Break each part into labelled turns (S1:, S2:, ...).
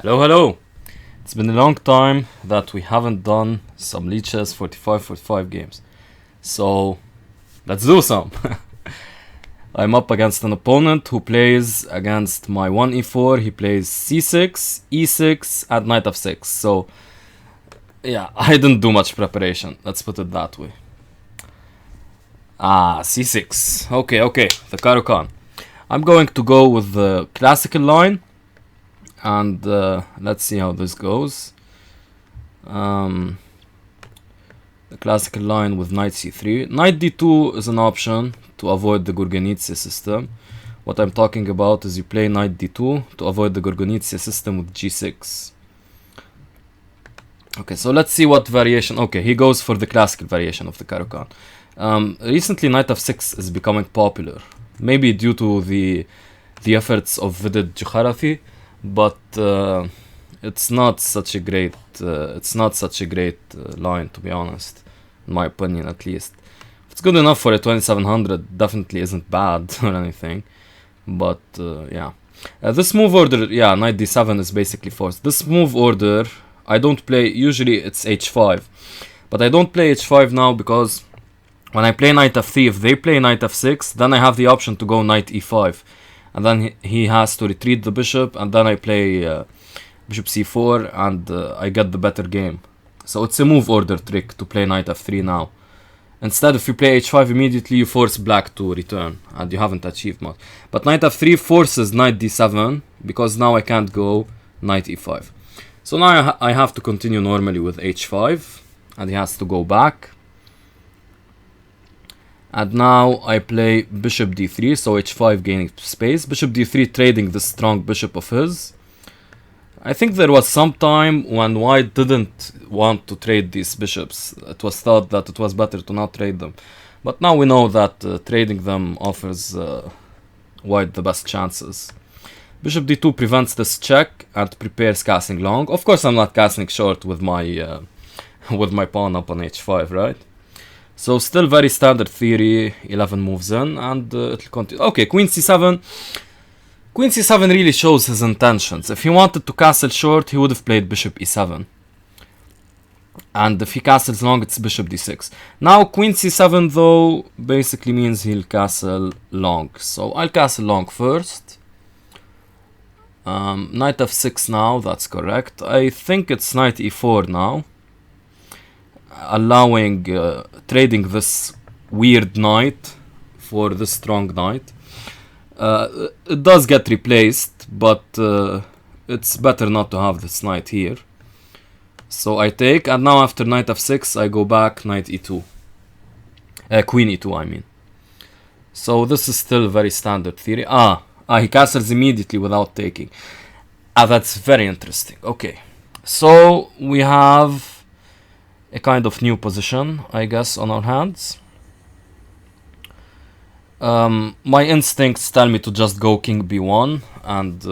S1: Hello, hello! It's been a long time that we haven't done some leeches 45 games. So, let's do some! I'm up against an opponent who plays against my 1e4, he plays c6, e6, and knight f6. So, yeah, I didn't do much preparation, let's put it that way. C6. Okay, the Caro-Kann. I'm going to go with the classical line. And let's see how this goes. The classical line with knight c3. Knight d2 is an option to avoid the Gorgonitsya system. What I'm talking about is you play knight d2 to avoid the Gorgonitsya system with g6. Okay, so let's see what variation. Okay, he goes for the classical variation of the Caro-Kann. Recently, knight f6 is becoming popular. Maybe due to the efforts of Vidit Jukharafi. But it's not such a great line, to be honest, in my opinion at least. If it's good enough for a 2700, definitely isn't bad or anything. But yeah, this move order, yeah, knight d7 is basically forced. This move order, I don't play. Usually it's h5, but I don't play h5 now because when I play knight f3, if they play knight f6, then I have the option to go knight e5. And then he has to retreat the bishop, and then I play bishop c4, and I get the better game. So it's a move order trick to play knight f3 now. Instead, if you play h5 immediately, you force black to return, and you haven't achieved much. But knight f3 forces knight d7, because now I can't go knight e5. So now I have to continue normally with h5, and he has to go back. And now I play bishop d3, so h5 gaining space. Bishop d3 trading the strong bishop of his. I think there was some time when white didn't want to trade these bishops. It was thought that it was better to not trade them. But now we know that trading them offers white the best chances. Bishop d2 prevents this check and prepares castling long. Of course I'm not castling short with my pawn up on h5, right? So still very standard theory, 11 moves in, and it'll continue. Okay, queen c7. Queen c7 really shows his intentions. If he wanted to castle short, he would have played bishop e7. And if he castles long, it's bishop d6. Now queen c7 though basically means he'll castle long. So I'll castle long first. Knight f6 now, that's correct. I think it's knight e4 now, allowing trading this weird knight for this strong knight. It does get replaced, but it's better not to have this knight here. So I take, and now after knight f6 I go back knight e2. Queen e2 I mean. So this is still very standard theory. He castles immediately without taking. That's very interesting. Okay, so we have a kind of new position, I guess, on our hands. My instincts tell me to just go king b1 and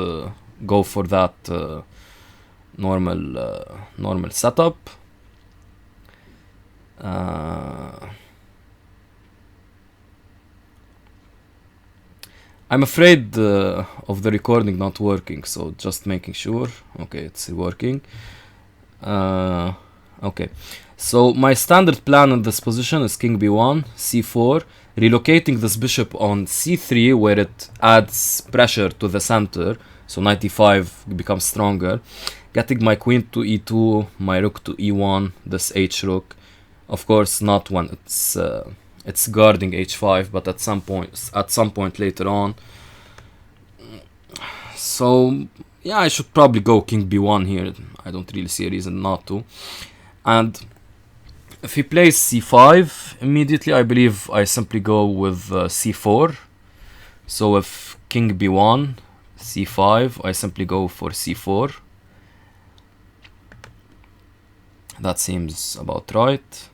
S1: go for that normal setup. I'm afraid of the recording not working, so just making sure. Okay, it's working. Okay, so my standard plan in this position is king b1, c4, relocating this bishop on c3 where it adds pressure to the center, so knight e5 becomes stronger, getting my queen to e2, my rook to e1, this h rook. Of course not when it's guarding h5, but at some point later on. So yeah, I should probably go king b1 here. I don't really see a reason not to. And if he plays c5 immediately, I believe I simply go with c4. So if king b1, c5, I simply go for c4. That seems about right.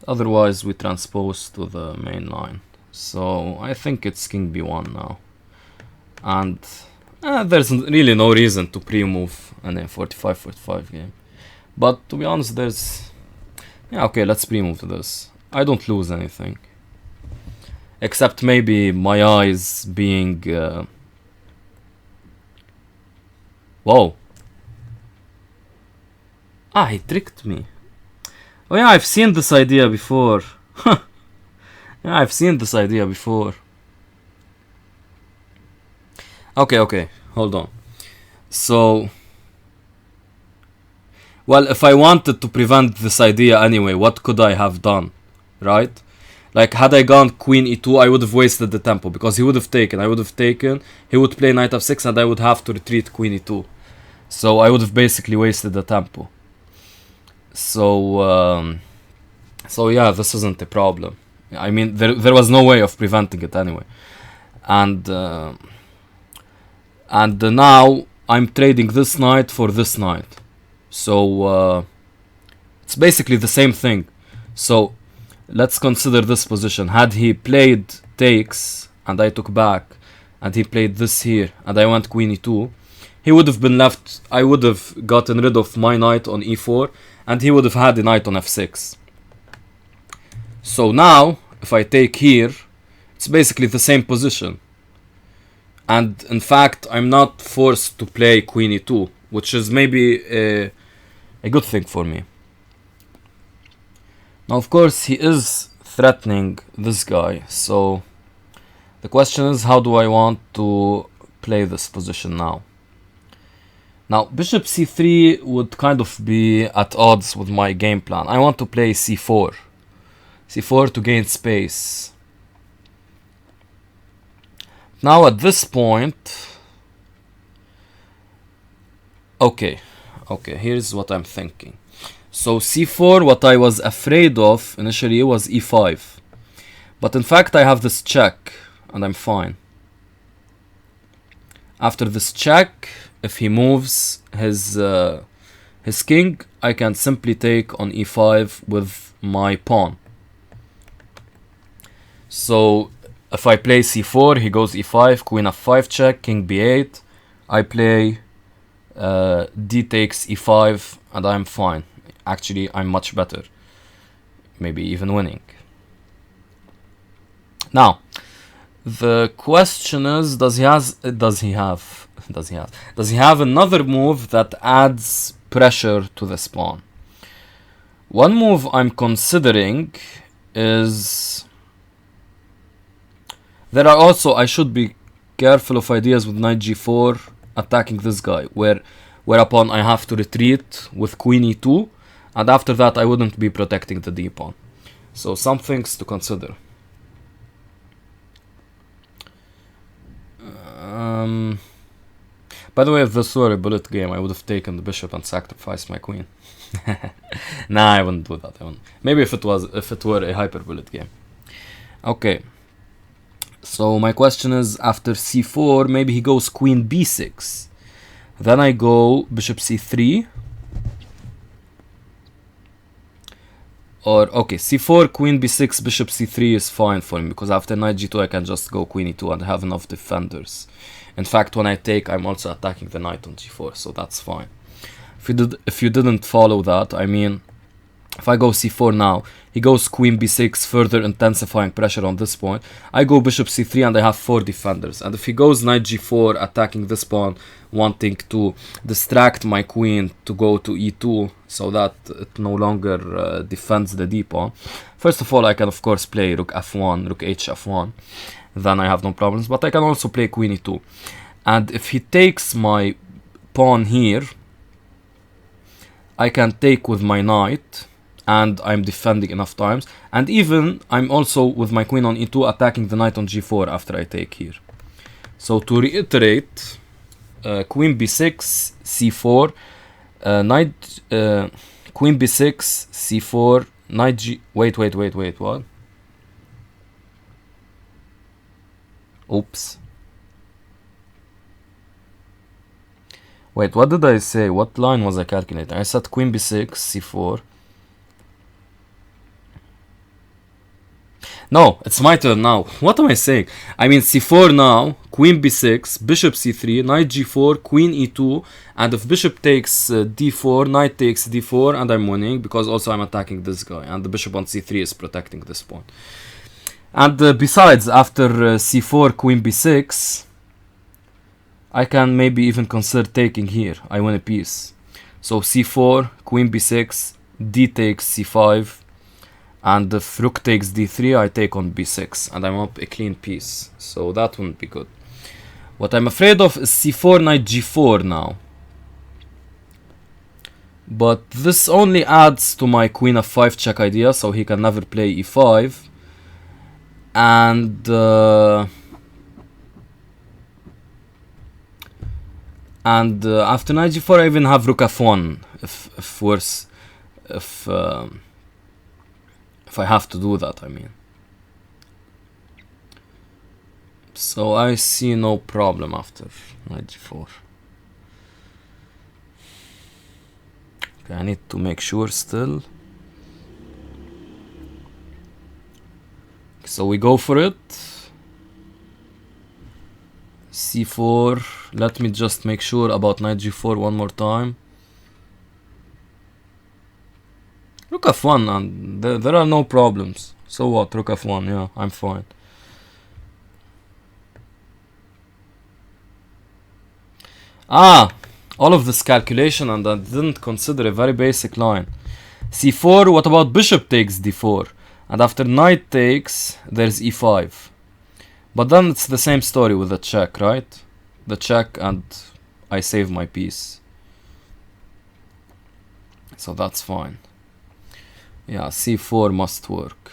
S1: Otherwise we transpose to the main line. So I think it's king b1 now. And there's really no reason to pre-move an a45 game. But to be honest, yeah, okay, let's pre-move this. I don't lose anything. Except maybe my eyes being Whoa. Ah, he tricked me. Oh yeah, I've seen this idea before. Yeah, I've seen this idea before. Okay, hold on. So, well, if I wanted to prevent this idea anyway, what could I have done? Right? Like, had I gone queen e2, I would have wasted the tempo, because he would have taken, I would have taken, he would play knight f6, and I would have to retreat queen e2. So I would have basically wasted the tempo. So yeah, this isn't a problem. I mean, there was no way of preventing it anyway. And now I'm trading this knight for this knight. So it's basically the same thing. So let's consider this position. Had he played takes and I took back, and he played this here and I went queen e2, he would have been left, I would have gotten rid of my knight on e4, and he would have had a knight on f6. So now, if I take here, it's basically the same position. And in fact, I'm not forced to play queen e2, which is maybe a good thing for me. Now, of course, he is threatening this guy, so the question is, how do I want to play this position now? Now, bishop c3 would kind of be at odds with my game plan. I want to play c4. c4 to gain space. Now at this point... Okay, here's what I'm thinking. So c4, what I was afraid of initially was e5. But in fact I have this check, and I'm fine. After this check, if he moves his king, I can simply take on e5 with my pawn. So if I play c4, he goes e5, queen f5 check, king b8. I play d takes e5, and I'm fine. Actually, I'm much better. Maybe even winning. Now, the question is, does he have another move that adds pressure to this pawn? One move I'm considering is... There are also, I should be careful of ideas with knight g4 attacking this guy, whereupon I have to retreat with queen e2, and after that I wouldn't be protecting the d pawn. So some things to consider. By the way, if this were a bullet game, I would have taken the bishop and sacrificed my queen. Nah, I wouldn't do that. Maybe if it were a hyper bullet game. Okay. So my question is, after c4, maybe he goes queen b6. Then I go bishop c3. Or, okay, c4, queen b6, bishop c3 is fine for me, because after knight g2 I can just go queen e2 and have enough defenders. In fact, when I take, I'm also attacking the knight on g4, so that's fine. If you didn't follow that, I mean, if I go c4 now, he goes queen b6, further intensifying pressure on this point. I go bishop c3 and I have 4 defenders. And if he goes knight g4, attacking this pawn, wanting to distract my queen to go to e2, so that it no longer defends the d pawn. First of all, I can of course play rook f1, rook h f1. Then I have no problems. But I can also play queen e2. And if he takes my pawn here, I can take with my knight, and I'm defending enough times. And even I'm also with my queen on e2 attacking the knight on g4 after I take here. So to reiterate, queen b6, c4, knight, queen b6, c4, knight g... Wait, what? Oops. Wait, what did I say? What line was I calculating? I said queen b6, c4. No, it's my turn now. What am I saying? I mean c4 now, queen b6, bishop c3, knight g4, queen e2, and if bishop takes d4, knight takes d4, and I'm winning, because also I'm attacking this guy, and the bishop on c3 is protecting this pawn. And besides, after c4, queen b6, I can maybe even consider taking here. I win a piece. So c4, queen b6, d takes c5, and if rook takes d3, I take on b6, and I'm up a clean piece. So that wouldn't be good. What I'm afraid of is c4, knight g4 now. But this only adds to my queen f5 check idea, so he can never play e5. And after knight g4, I even have rook f1 if worse, if I have to do that, I mean. So I see no problem after knight g4. Okay, I need to make sure still. So we go for it. c4. Let me just make sure about knight g4 one more time. Rook f1, and there are no problems. So what? Rook f1, yeah, I'm fine. All of this calculation, and I didn't consider a very basic line. c4, what about bishop takes d4? And after knight takes, there's e5. But then it's the same story with the check, right? The check, and I save my piece. So that's fine. Yeah, c4 must work.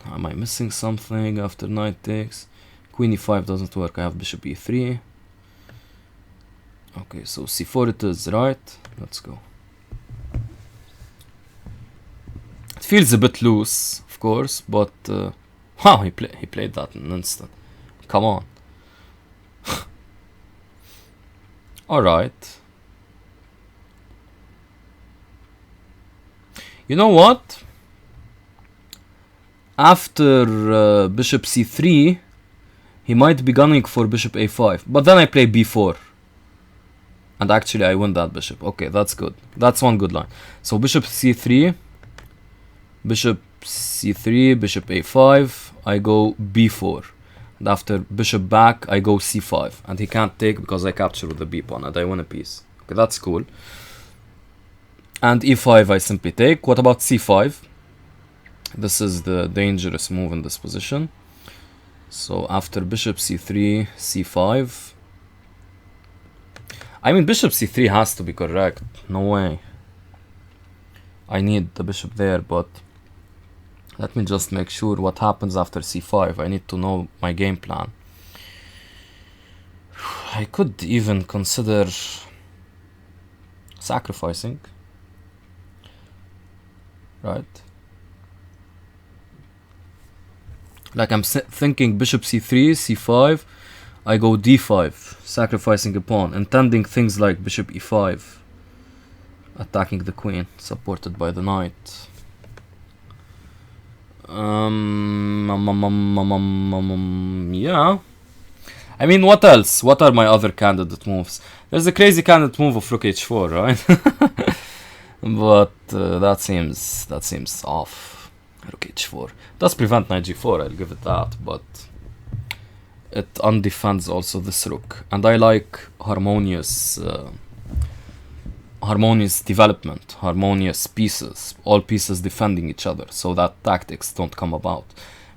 S1: Am I missing something after knight takes? Queen e5 doesn't work. I have bishop e3. Okay, so c4 it is, right? Let's go. It feels a bit loose, of course, but wow, he played that in an instant. Come on. All right. You know what? After bishop c3, he might be gunning for bishop a5, but then I play b4. And actually I win that bishop. Okay, that's good. That's one good line. So bishop c3, bishop c3, bishop a5, I go b4. And after bishop back, I go c5. And he can't take because I capture with the b pawn and I win a piece. Okay, that's cool. And e5 I simply take. What about c5? This is the dangerous move in this position. So after bishop c3, c5. I mean, bishop c3 has to be correct. No way. I need the bishop there, but let me just make sure what happens after c5. I need to know my game plan. I could even consider sacrificing. Right? Like I'm thinking bishop c3, c5, I go d5, sacrificing a pawn, intending things like bishop e5, attacking the queen, supported by the knight. Yeah. I mean, what else? What are my other candidate moves? There's a crazy candidate move of rook h4, right? But that seems off. Rook h4 does prevent knight g4. I'll give it that, but it undefends also this rook, and I like harmonious development, harmonious pieces, all pieces defending each other, so that tactics don't come about,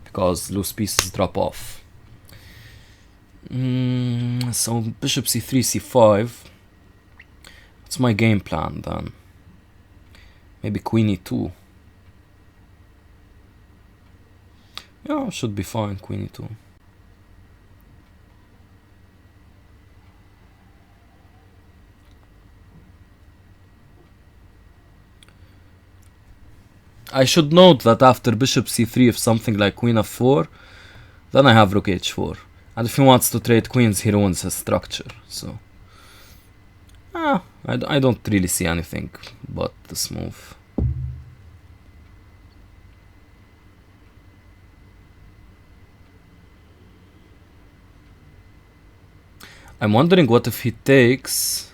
S1: because loose pieces drop off. So bishop c3, c5. What's my game plan then? Maybe queen e2. Yeah, should be fine, queen e2. I should note that after bishop c3, if something like queen f4, then I have rook h4. And if he wants to trade queens, he ruins his structure. So, I don't really see anything but this move. I'm wondering what if he takes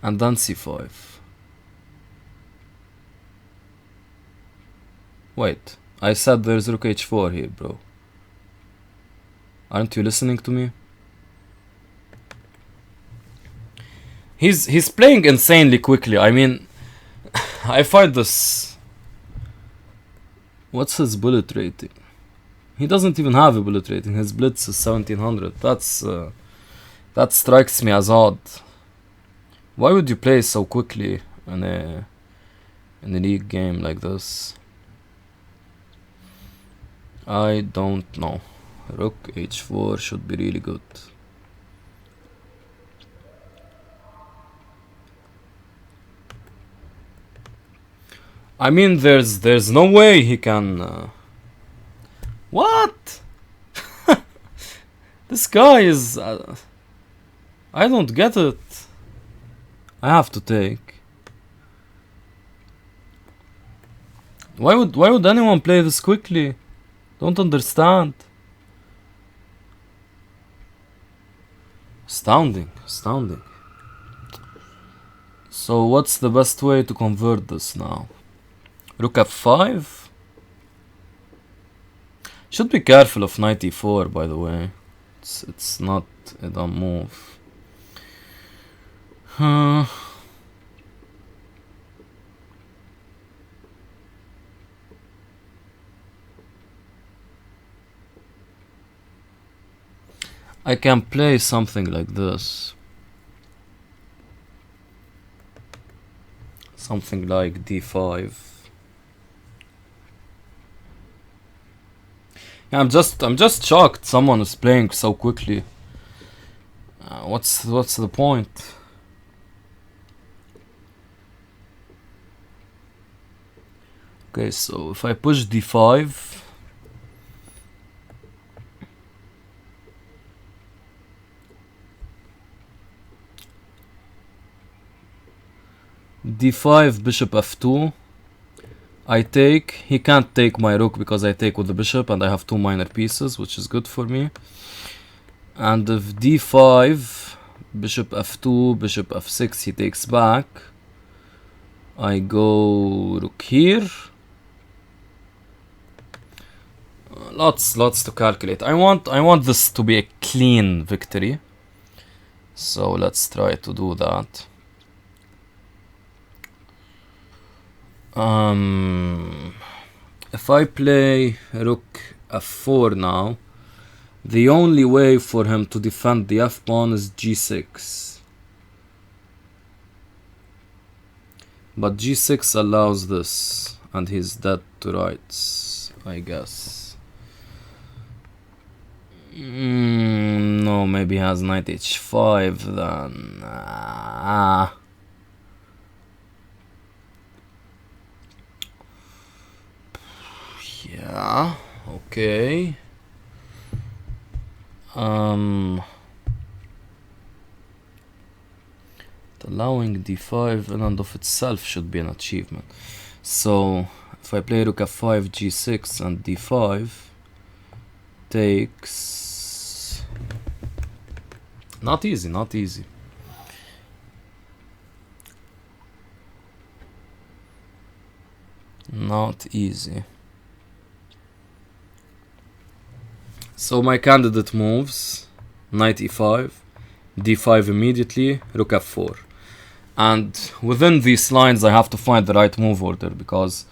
S1: and then c5. Wait, I said there's rook h4 here, bro. Aren't you listening to me? He's playing insanely quickly. I mean, I find this. What's his bullet rating? He doesn't even have a bullet rating. His blitz is 1700. That strikes me as odd. Why would you play so quickly in a league game like this? I don't know. Rook h4 should be really good. I mean, there's no way he can. What? This guy is. I don't get it. I have to take. Why would anyone play this quickly? Don't understand. Astounding. So what's the best way to convert this now? Rook f5? Should be careful of knight e4, by the way. It's not a dumb move. I can play something like this. Something like d5. Yeah, I'm just shocked someone is playing so quickly. What's the point? Okay, so if I push d5, d5, bishop f2, I take. He can't take my rook because I take with the bishop and I have two minor pieces, which is good for me. And if d5, bishop f2, bishop f6, he takes back, I go rook here. Lots to calculate. I want this to be a clean victory. So let's try to do that. If I play rook f4 now, the only way for him to defend the f-pawn is g6. But g6 allows this, and he's dead to rights, I guess. No, maybe he has knight h5 then. Yeah, okay. Allowing d5 in and of itself should be an achievement. So if I play rook f5, g6 and d5 takes, not easy. Not easy. So my candidate moves knight e5, d5 immediately, rook f4. And within these lines I have to find the right move order, because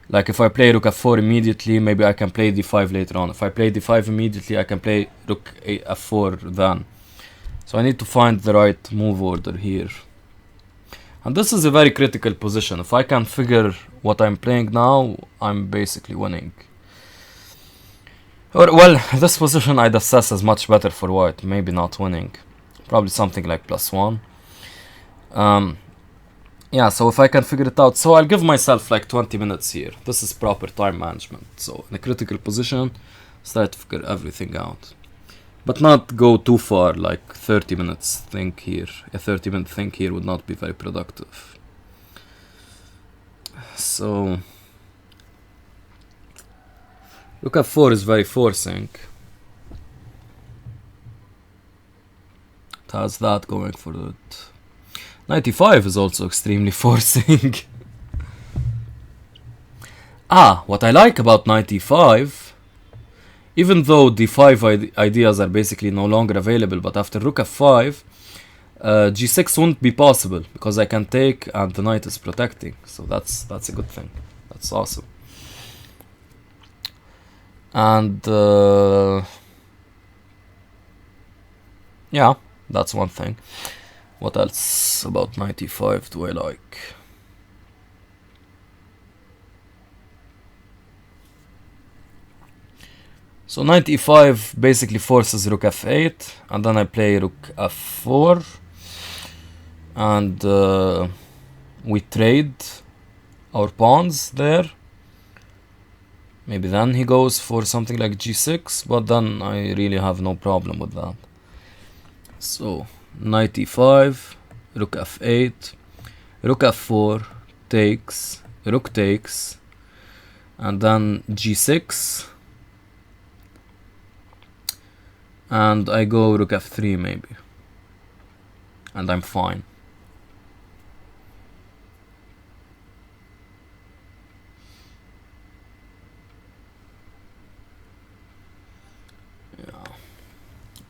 S1: like if I play rook f4 immediately, maybe I can play d5 later on. If I play d5 immediately, I can play rook f4 then. So I need to find the right move order here. And this is a very critical position. If I can figure what I'm playing now, I'm basically winning. Or, well, this position I'd assess as much better for white. Maybe not winning. Probably something like +1. Yeah, so if I can figure it out. So I'll give myself like 20 minutes here. This is proper time management. So in a critical position, start to figure everything out. But not go too far, like 30 minutes think here. A 30-minute think here would not be very productive. So rook f4 is very forcing. It has that going for it. Knight e5 is also extremely forcing. What I like about knight e5 even though d5 ideas are basically no longer available, but after rook f5, g6 won't be possible because I can take and the knight is protecting. So that's a good thing. That's awesome. And yeah, that's one thing. What else about knight e5 do I like? So knight e5 basically forces rook f8, and then I play rook f4, and we trade our pawns there. Maybe then he goes for something like g6, but then I really have no problem with that. So knight e5, rook f8, rook f4 takes, rook takes, and then g6, and I go rook f3 maybe, and I'm fine.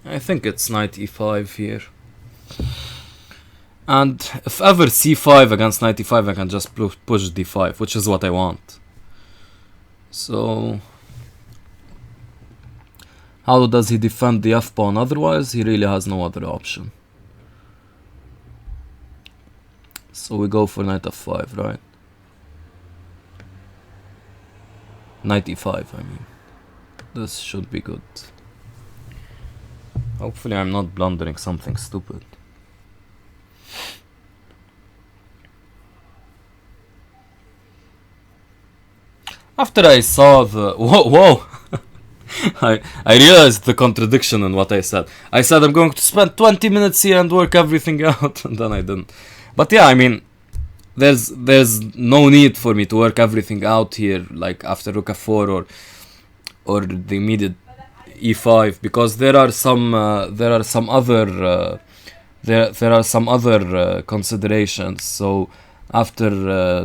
S1: I think it's knight e5 here. And if ever c5 against knight e5, I can just push d5, which is what I want. So how does he defend the f-pawn otherwise? He really has no other option. So we go for knight f5, right? Knight e5, I mean. This should be good. Hopefully I'm not blundering something stupid. After I saw the... Whoa! I realized the contradiction in what I said. I said I'm going to spend 20 minutes here and work everything out, and then I didn't. But yeah, I mean, there's no need for me to work everything out here, like after rook f4 or the immediate e5, because there are some other considerations. So after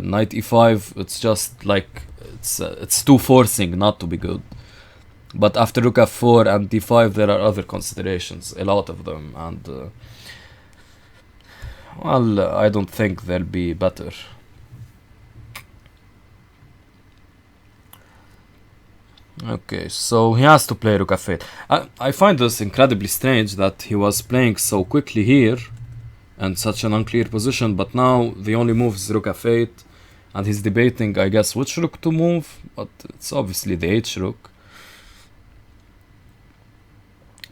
S1: knight e5, it's just like it's too forcing not to be good. But after rook f4 and d5, there are other considerations, a lot of them, and well, I don't think they'll be better. Okay, so he has to play rook f8. I find this incredibly strange that he was playing so quickly here and such an unclear position, but now the only move is rook f8, and he's debating, I guess, which rook to move, but it's obviously the h rook.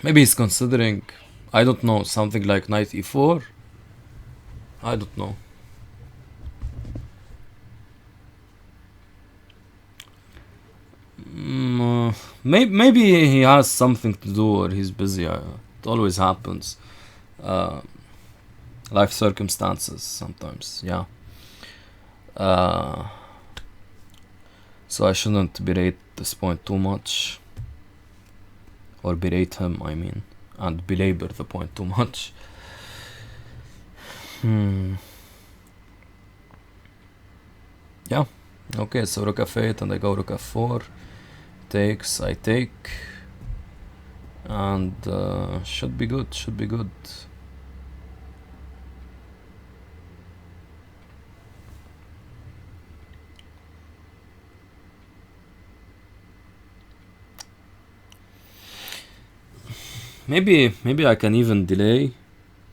S1: Maybe he's considering, I don't know, something like knight e4? I don't know. Maybe he has something to do or he's busy. It always happens. Life circumstances sometimes, yeah. So I shouldn't berate this point too much. Or berate him, I mean. And belabor the point too much. Yeah. Okay, so rook f8 and I go rook f4. Takes, I take. And should be good, should be good. Maybe I can even delay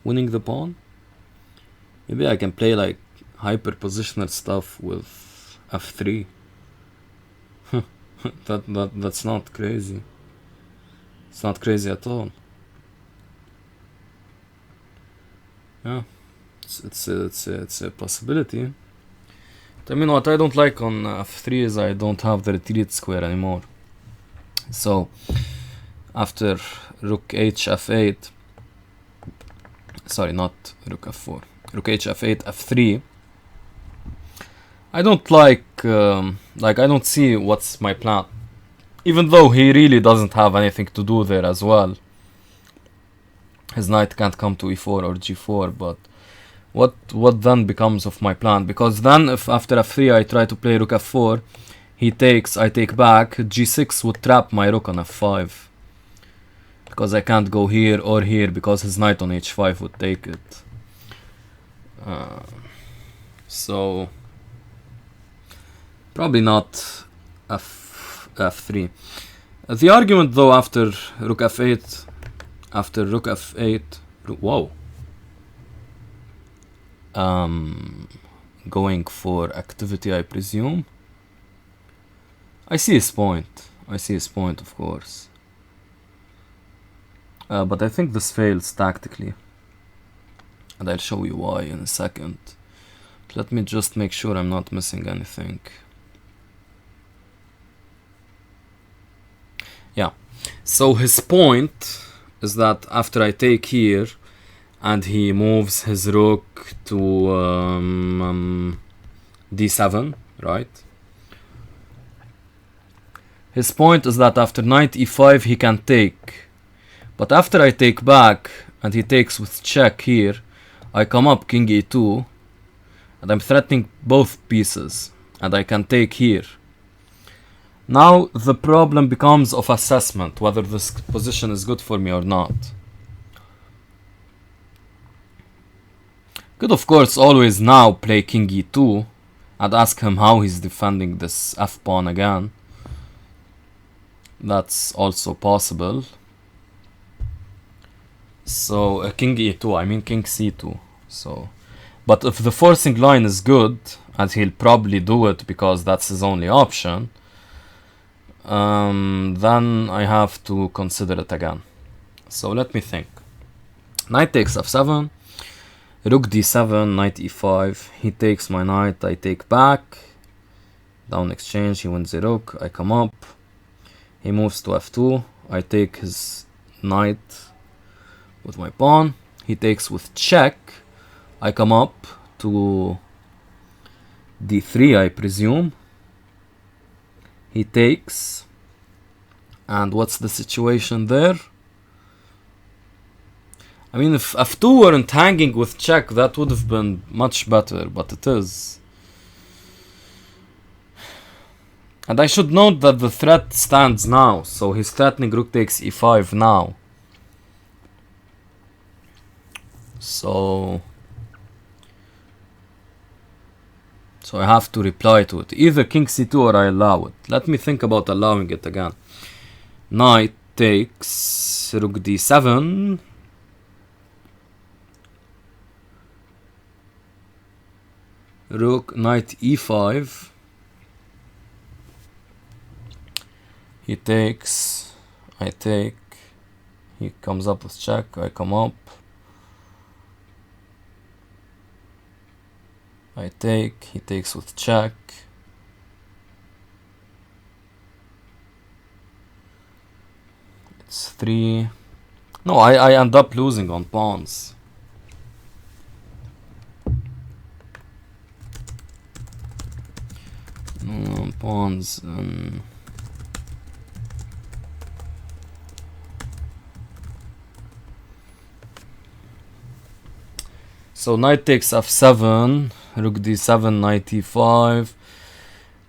S1: winning the pawn. Maybe I can play like hyper positional stuff with f3. That's not crazy. It's not crazy at all. Yeah, it's a possibility. I mean, what I don't like on f3 is I don't have the retreat square anymore. So after rook h f8, sorry, not rook f4, rook h f8 f3, I don't like I don't see what's my plan, even though he really doesn't have anything to do there as well. His knight can't come to e4 or g4, but what then becomes of my plan? Because then if after f3 I try to play rook f4, he takes, I take back, g6 would trap my rook on f5. Because I can't go here or here because his knight on h5 would take it. So probably not f3. The argument though after rook f8, whoa. Going for activity, I presume. I see his point. Of course. But I think this fails tactically. And I'll show you why in a second. Let me just make sure I'm not missing anything. Yeah. So his point is that after I take here, and he moves his rook to d7, right? His point is that after knight e5 he can take. But after I take back and he takes with check here, I come up king e2 and I'm threatening both pieces and I can take here. Now the problem becomes of assessment, whether this position is good for me or not. Could of course always now play king e2 and ask him how he's defending this f-pawn again. That's also possible. So king e2, I mean king c2. So, but if the forcing line is good, and he'll probably do it because that's his only option, then I have to consider it again. So let me think. Knight takes f7, rook d7, knight e5. He takes my knight, I take back. Down exchange, he wins the rook, I come up. He moves to f2, I take his knight with my pawn. He takes with check, I come up to d3, I presume. He takes, and what's the situation there? I mean, if f2 weren't hanging with check, that would have been much better, but it is. And I should note that the threat stands now, so he's threatening rook takes e5 now. So I have to reply to it. Either king c2 or I allow it. Let me think about allowing it again. Knight takes rook d7. Rook, knight e5. He takes, I take. He comes up with check, I come up. I take, he takes with check. It's 3. No, I end up losing on pawns. No, pawns. So knight takes f7, rook d7, knight e5,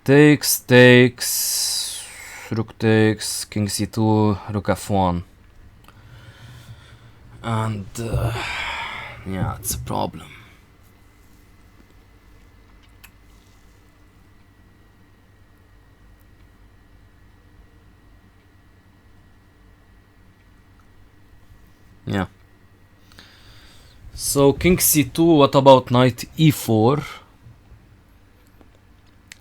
S1: takes, rook takes, king c2, rook f1. And yeah, it's a problem. Yeah. So king c2, what about knight e4?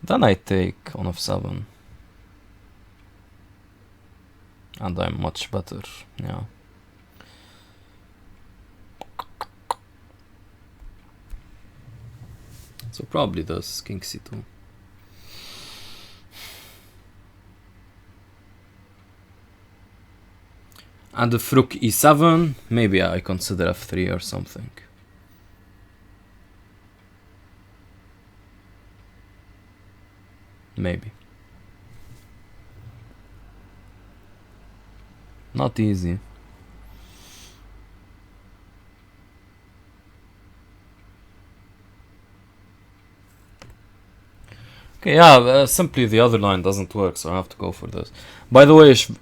S1: Then I take on f7. And I'm much better, yeah. So probably this, king c2. And if rook e7, maybe I consider f3 or something. Maybe. Not easy. Okay, yeah, simply the other line doesn't work, so I have to go for this. By the way, if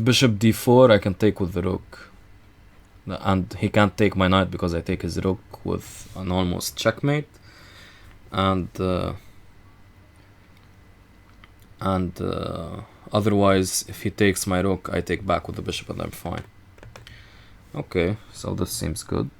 S1: bishop d4, I can take with the rook. And he can't take my knight because I take his rook with an almost checkmate. And otherwise, if he takes my rook, I take back with the bishop and I'm fine. Okay, so this seems good.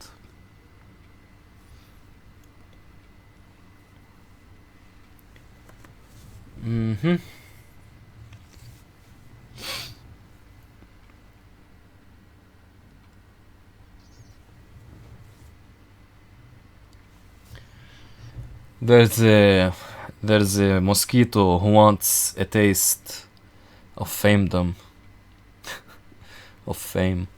S1: There's a mosquito who wants a taste of famedom. Of fame.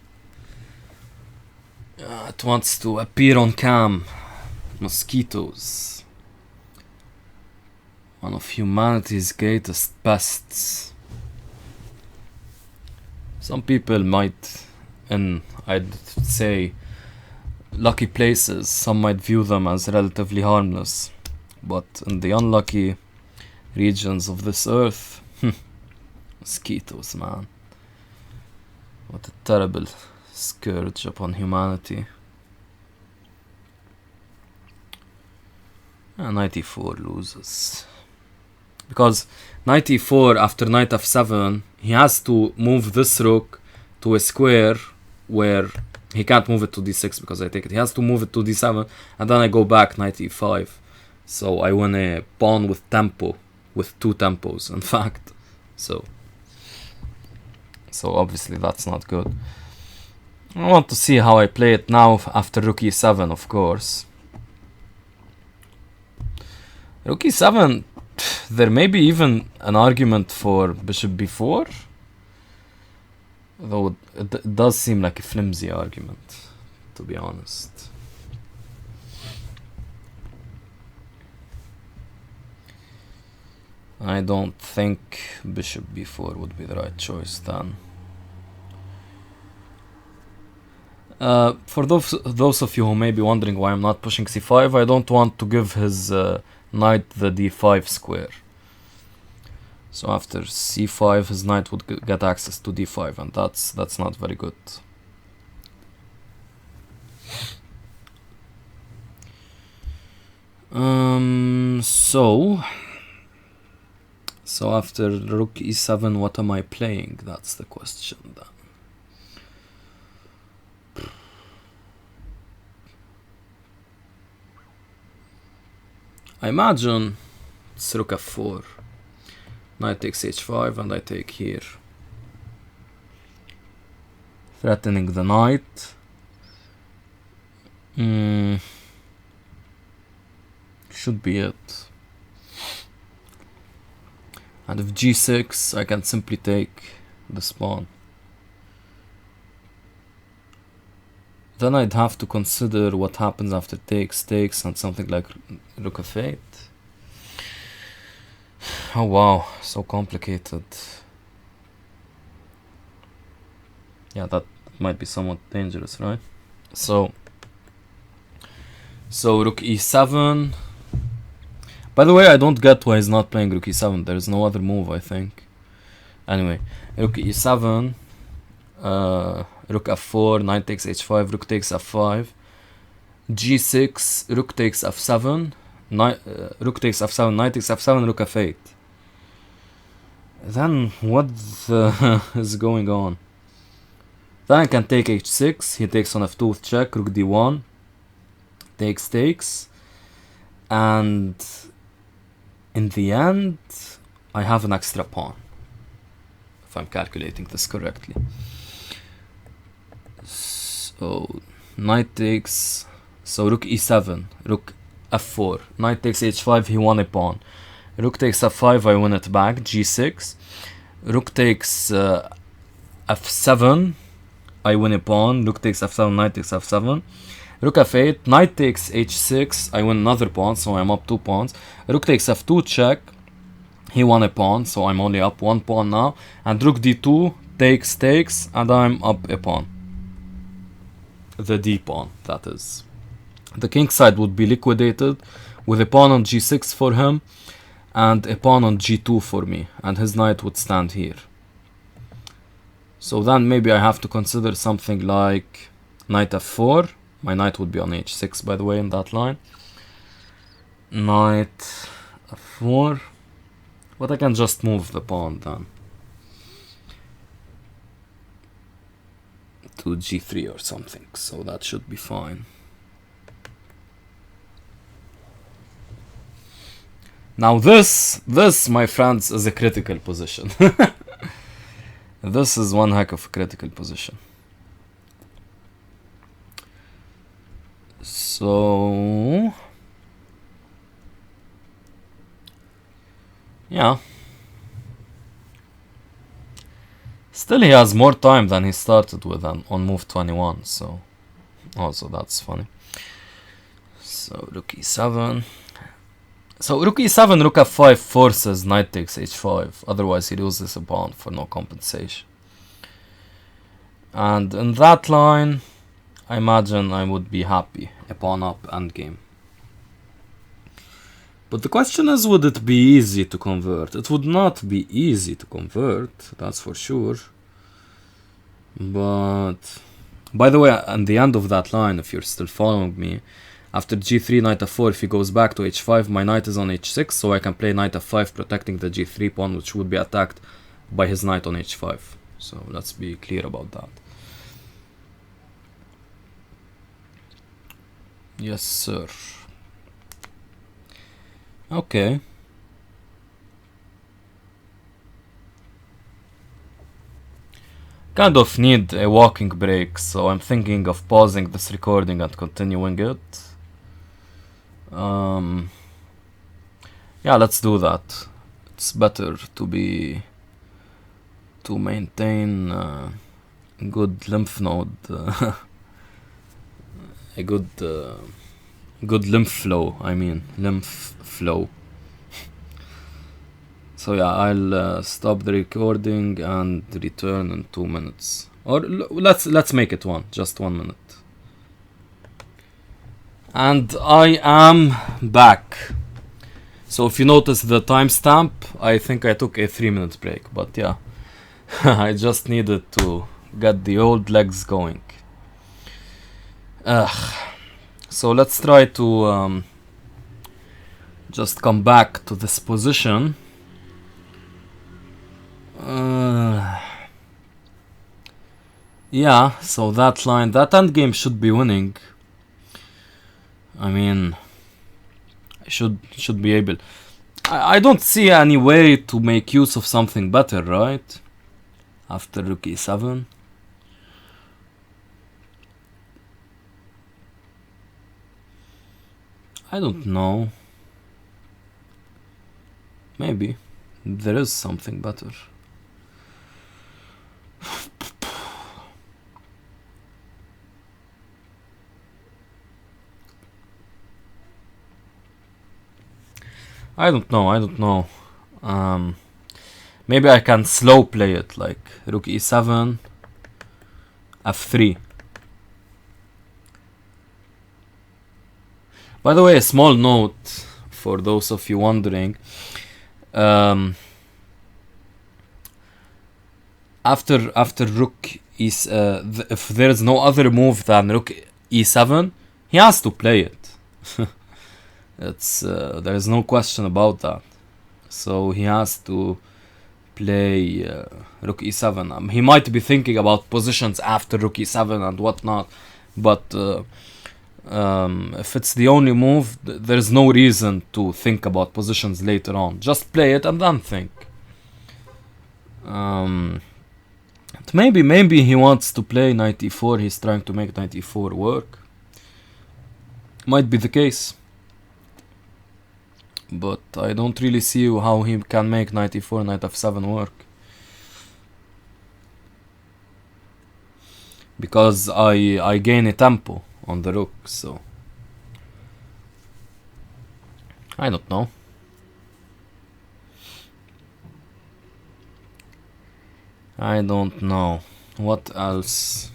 S1: It wants to appear on cam. Mosquitoes. One of humanity's greatest pests. Some people might, in I'd say lucky places, some might view them as relatively harmless. But in the unlucky regions of this earth, mosquitoes, man. What a terrible scourge upon humanity. Knight e4 loses. Because knight e4 after knight f7, he has to move this rook to a square where he can't move it to d6 because I take it. He has to move it to d7, and then I go back knight e5. So I win a pawn with tempo, with 2 tempos, in fact. So obviously that's not good. I want to see how I play it now after rook e7, of course. Rook e7, there may be even an argument for bishop b4. Though it does seem like a flimsy argument, to be honest. I don't think bishop b4 would be the right choice then. For those of you who may be wondering why I'm not pushing c5, I don't want to give his knight the d5 square. So after c5, his knight would get access to d5, and that's not very good. So after rook e7, what am I playing? That's the question then. I imagine it's rook f4. Knight takes h5 and I take here. Threatening the knight. Should be it. And if g6, I can simply take this pawn. Then I'd have to consider what happens after takes, and something like rook f8. Oh wow, so complicated. Yeah, that might be somewhat dangerous, right? So rook e7. By the way, I don't get why he's not playing rook e7. There is no other move, I think. Anyway, rook e7, rook f4, knight takes h5, rook takes f5, g6, rook takes f7, rook takes f7, knight takes f7, rook f8. Then what is going on? Then I can take h6, he takes on f2 with check, rook d1, takes, and in the end, I have an extra pawn, if I'm calculating this correctly. So knight takes, so rook e7, rook f4, knight takes h5, he won a pawn. Rook takes f5, I win it back, g6. Rook takes f7, I win a pawn. Rook takes f7, knight takes f7. Rook f8, knight takes h6, I win another pawn, so I'm up 2 pawns. Rook takes f2, check, he won a pawn, so I'm only up 1 pawn now. And rook d2, takes, and I'm up a pawn. The d pawn, that is. The king side would be liquidated with a pawn on g6 for him. and a pawn on g2 for me, and his knight would stand here. So then maybe I have to consider something like knight f4. My knight would be on h6, by the way, in that line. Knight f4. But I can just move the pawn then to g3 or something, so that should be fine. Now this, my friends, is a critical position. This is one heck of a critical position. So yeah. Still he has more time than he started with on move 21, so also that's funny. So rook e7. So rook e7, rook f5 forces knight takes h5, otherwise he loses a pawn for no compensation. And in that line, I imagine I would be happy, a pawn up endgame. But the question is, would it be easy to convert? It would not be easy to convert, that's for sure. But by the way, at the end of that line, if you're still following me, after g3, knight f4, if he goes back to h5, my knight is on h6, so I can play knight f5, protecting the g3 pawn, which would be attacked by his knight on h5. So let's be clear about that. Yes, sir. Okay. Kind of need a walking break, so I'm thinking of pausing this recording and continuing it. Yeah, let's do that. It's better to maintain good lymph node, a good lymph flow. I mean lymph flow. So yeah, I'll stop the recording and return in 2 minutes, or let's make it just 1 minute. And I am back. So if you notice the timestamp, I think I took a 3-minute break, but yeah, I just needed to get the old legs going. So let's try to just come back to this position. Yeah, so that line, that endgame should be winning. I mean, I should be able. I don't see any way to make use of something better, right? After rook e7. I don't know. Maybe there is something better. I don't know. Maybe I can slow play it, like rook e7, f3. By the way, a small note for those of you wondering. After rook is if there is no other move than rook e7, he has to play it. It's there is no question about that. So he has to play rook e7. He might be thinking about positions after rook e7 and whatnot, but if it's the only move, there's no reason to think about positions later on. Just play it and then think. Maybe he wants to play knight e4. He's trying to make knight e4 work. Might be the case. But I don't really see how he can make knight e4, knight f7 work. Because I gain a tempo on the rook, so I don't know. I don't know. What else?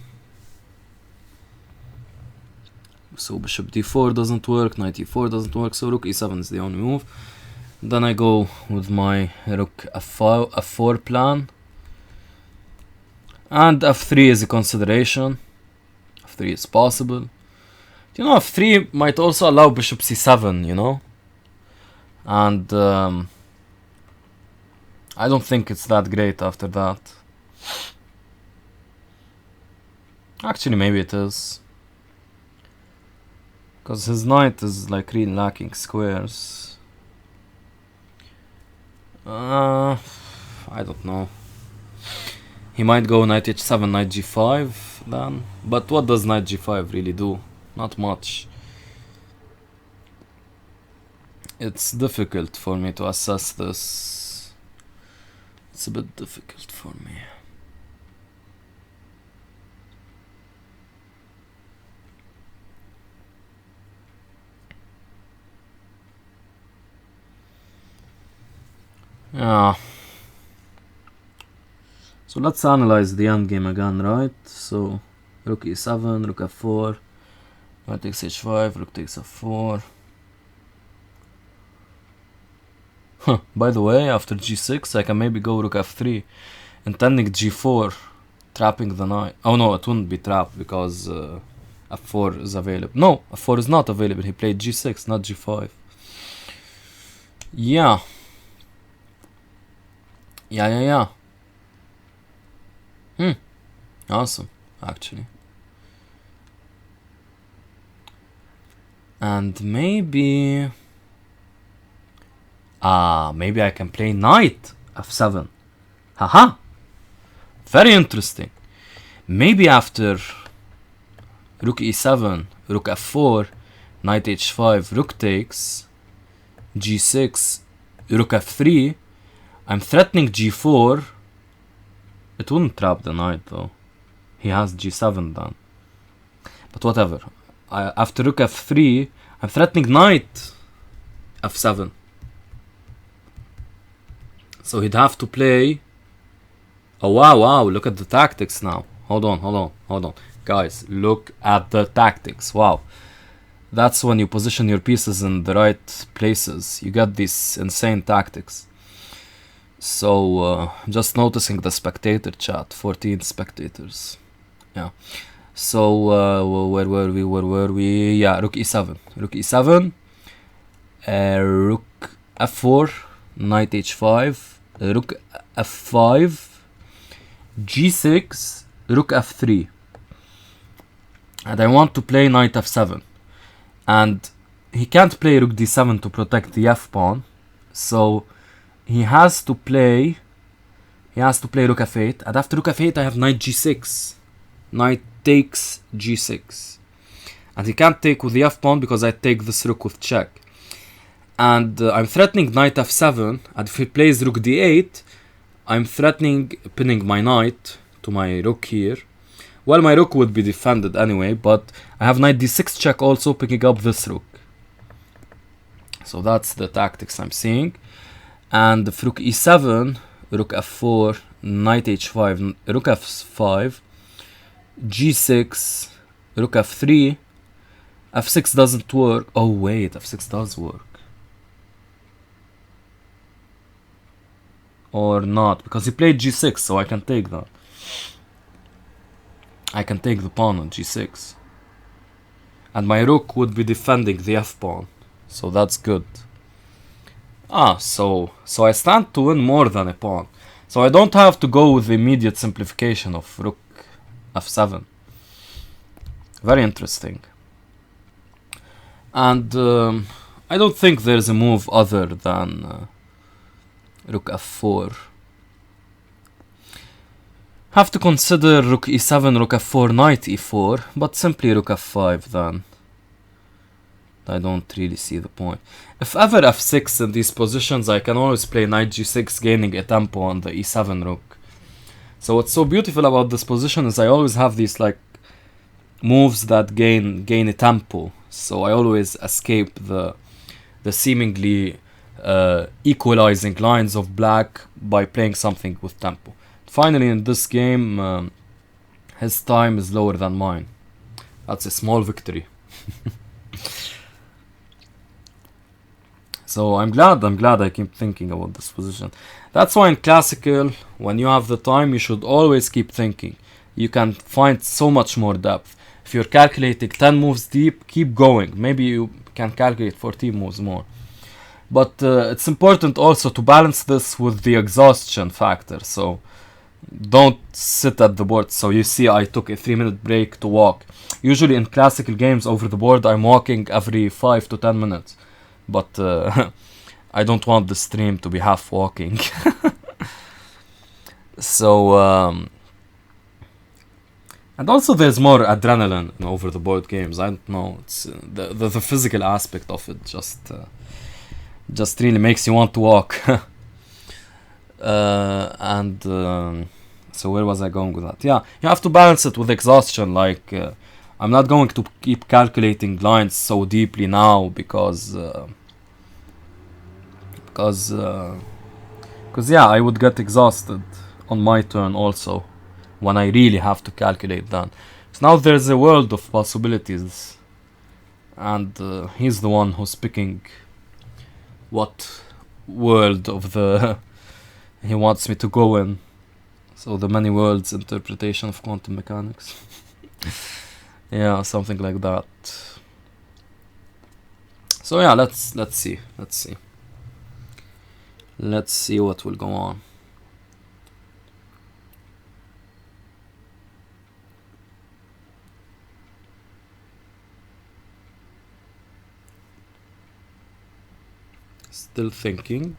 S1: So bishop d4 doesn't work, knight e4 doesn't work, so rook e7 is the only move. Then I go with my rook f4 plan. And f3 is a consideration. f3 is possible. You know, f3 might also allow bishop c7, you know? And I don't think it's that great after that. Actually, maybe it is. Because his knight is like really lacking squares. I don't know. He might go knight h7, knight g5 then. But what does knight g5 really do? Not much. It's difficult for me to assess this. It's a bit difficult for me. Yeah. So let's analyze the endgame again, right? So rook e7, rook f4, knight takes h5, rook takes f4. Huh, by the way, after g6 I can maybe go rook f3, intending g4, trapping the knight. Oh no, it wouldn't be trapped because f4 is available. No, f4 is not available. He played g6, not g5. Yeah. Yeah. Awesome, actually. And maybe... maybe I can play knight f7. Haha! Very interesting. Maybe after rook e7, rook f4, knight h5, rook takes, g6, rook f3, I'm threatening g4. It wouldn't trap the knight though. He has g7 then. But whatever. After rook f3, I'm threatening knight f7. So he'd have to play... Oh wow, look at the tactics now. Hold on. Guys, look at the tactics. Wow. That's when you position your pieces in the right places. You get these insane tactics. So, just noticing the spectator chat, 14 spectators. Yeah. So, where were we? Yeah, rook e7. Rook e7. Rook f4. Knight h5. Rook f5. g6. Rook f3. And I want to play knight f7. And he can't play rook d7 to protect the f-pawn. So... He has to play rook f8, and after rook f8 I have knight g6. Knight takes g6. And he can't take with the f-pawn because I take this rook with check. And I'm threatening knight f7, and if he plays rook d8, I'm threatening pinning my knight to my rook here. Well, my rook would be defended anyway, but I have knight d6 check also picking up this rook. So that's the tactics I'm seeing. And if rook e7, rook f4, knight h5, rook f5, g6, rook f3, f6 doesn't work. Oh wait, f6 does work. Or not, because he played g6, so I can take that. I can take the pawn on g6. And my rook would be defending the f-pawn, so that's good. So I stand to win more than a pawn. So I don't have to go with the immediate simplification of rook f7. Very interesting. And I don't think there's a move other than rook f4. Have to consider rook e7, rook f4, knight e4, but simply rook f5 then. I don't really see the point. If ever f6 in these positions, I can always play knight g6, gaining a tempo on the e7 rook. So what's so beautiful about this position is I always have these like moves that gain a tempo. So I always escape the seemingly equalizing lines of black by playing something with tempo. Finally, in this game, his time is lower than mine. That's a small victory. So I'm glad I keep thinking about this position. That's why in classical, when you have the time, you should always keep thinking. You can find so much more depth. If you're calculating 10 moves deep, keep going. Maybe you can calculate 14 moves more. But it's important also to balance this with the exhaustion factor. So don't sit at the board. So you see I took a 3-minute break to walk. Usually in classical games over the board I'm walking every 5 to 10 minutes. But I don't want the stream to be half walking. So and also there's more adrenaline in over the board games. I don't know, it's the physical aspect of it just really makes you want to walk. So where was I going with that? Yeah, you have to balance it with exhaustion. Like I'm not going to keep calculating lines so deeply now because yeah, I would get exhausted on my turn also when I really have to calculate that. So now there's a world of possibilities, and he's the one who's picking what world of the he wants me to go in. So the many worlds interpretation of quantum mechanics. Yeah, something like that. So yeah, let's see what will go on. Still thinking.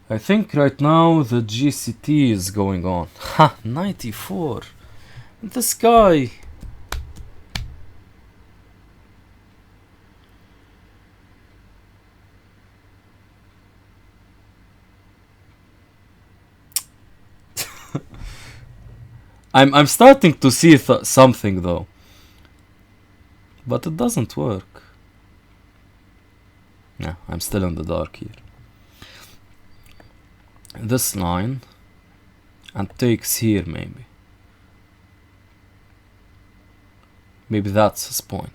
S1: I think right now the GCT is going on. Ha, 94. This guy. I'm starting to see something though, but it doesn't work. Yeah, I'm still in the dark here. This line and takes here, maybe that's his point.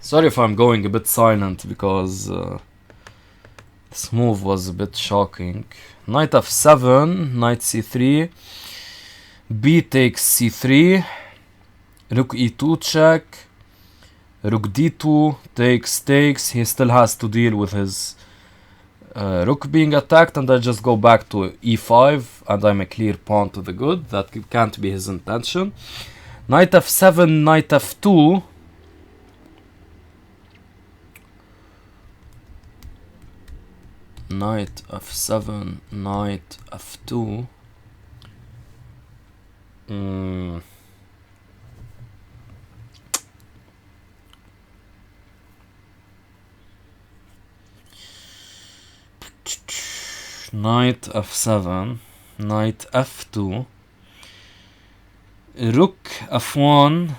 S1: Sorry if I'm going a bit silent because this move was a bit shocking. Knight f7, knight c3, b takes c3, rook e2 check, rook d2 takes. He still has to deal with his rook being attacked, and I just go back to e5 and I'm a clear pawn to the good. That can't be his intention. Knight f7, knight f2. Knight f7, knight f2. Knight f7, knight f2. Rook f1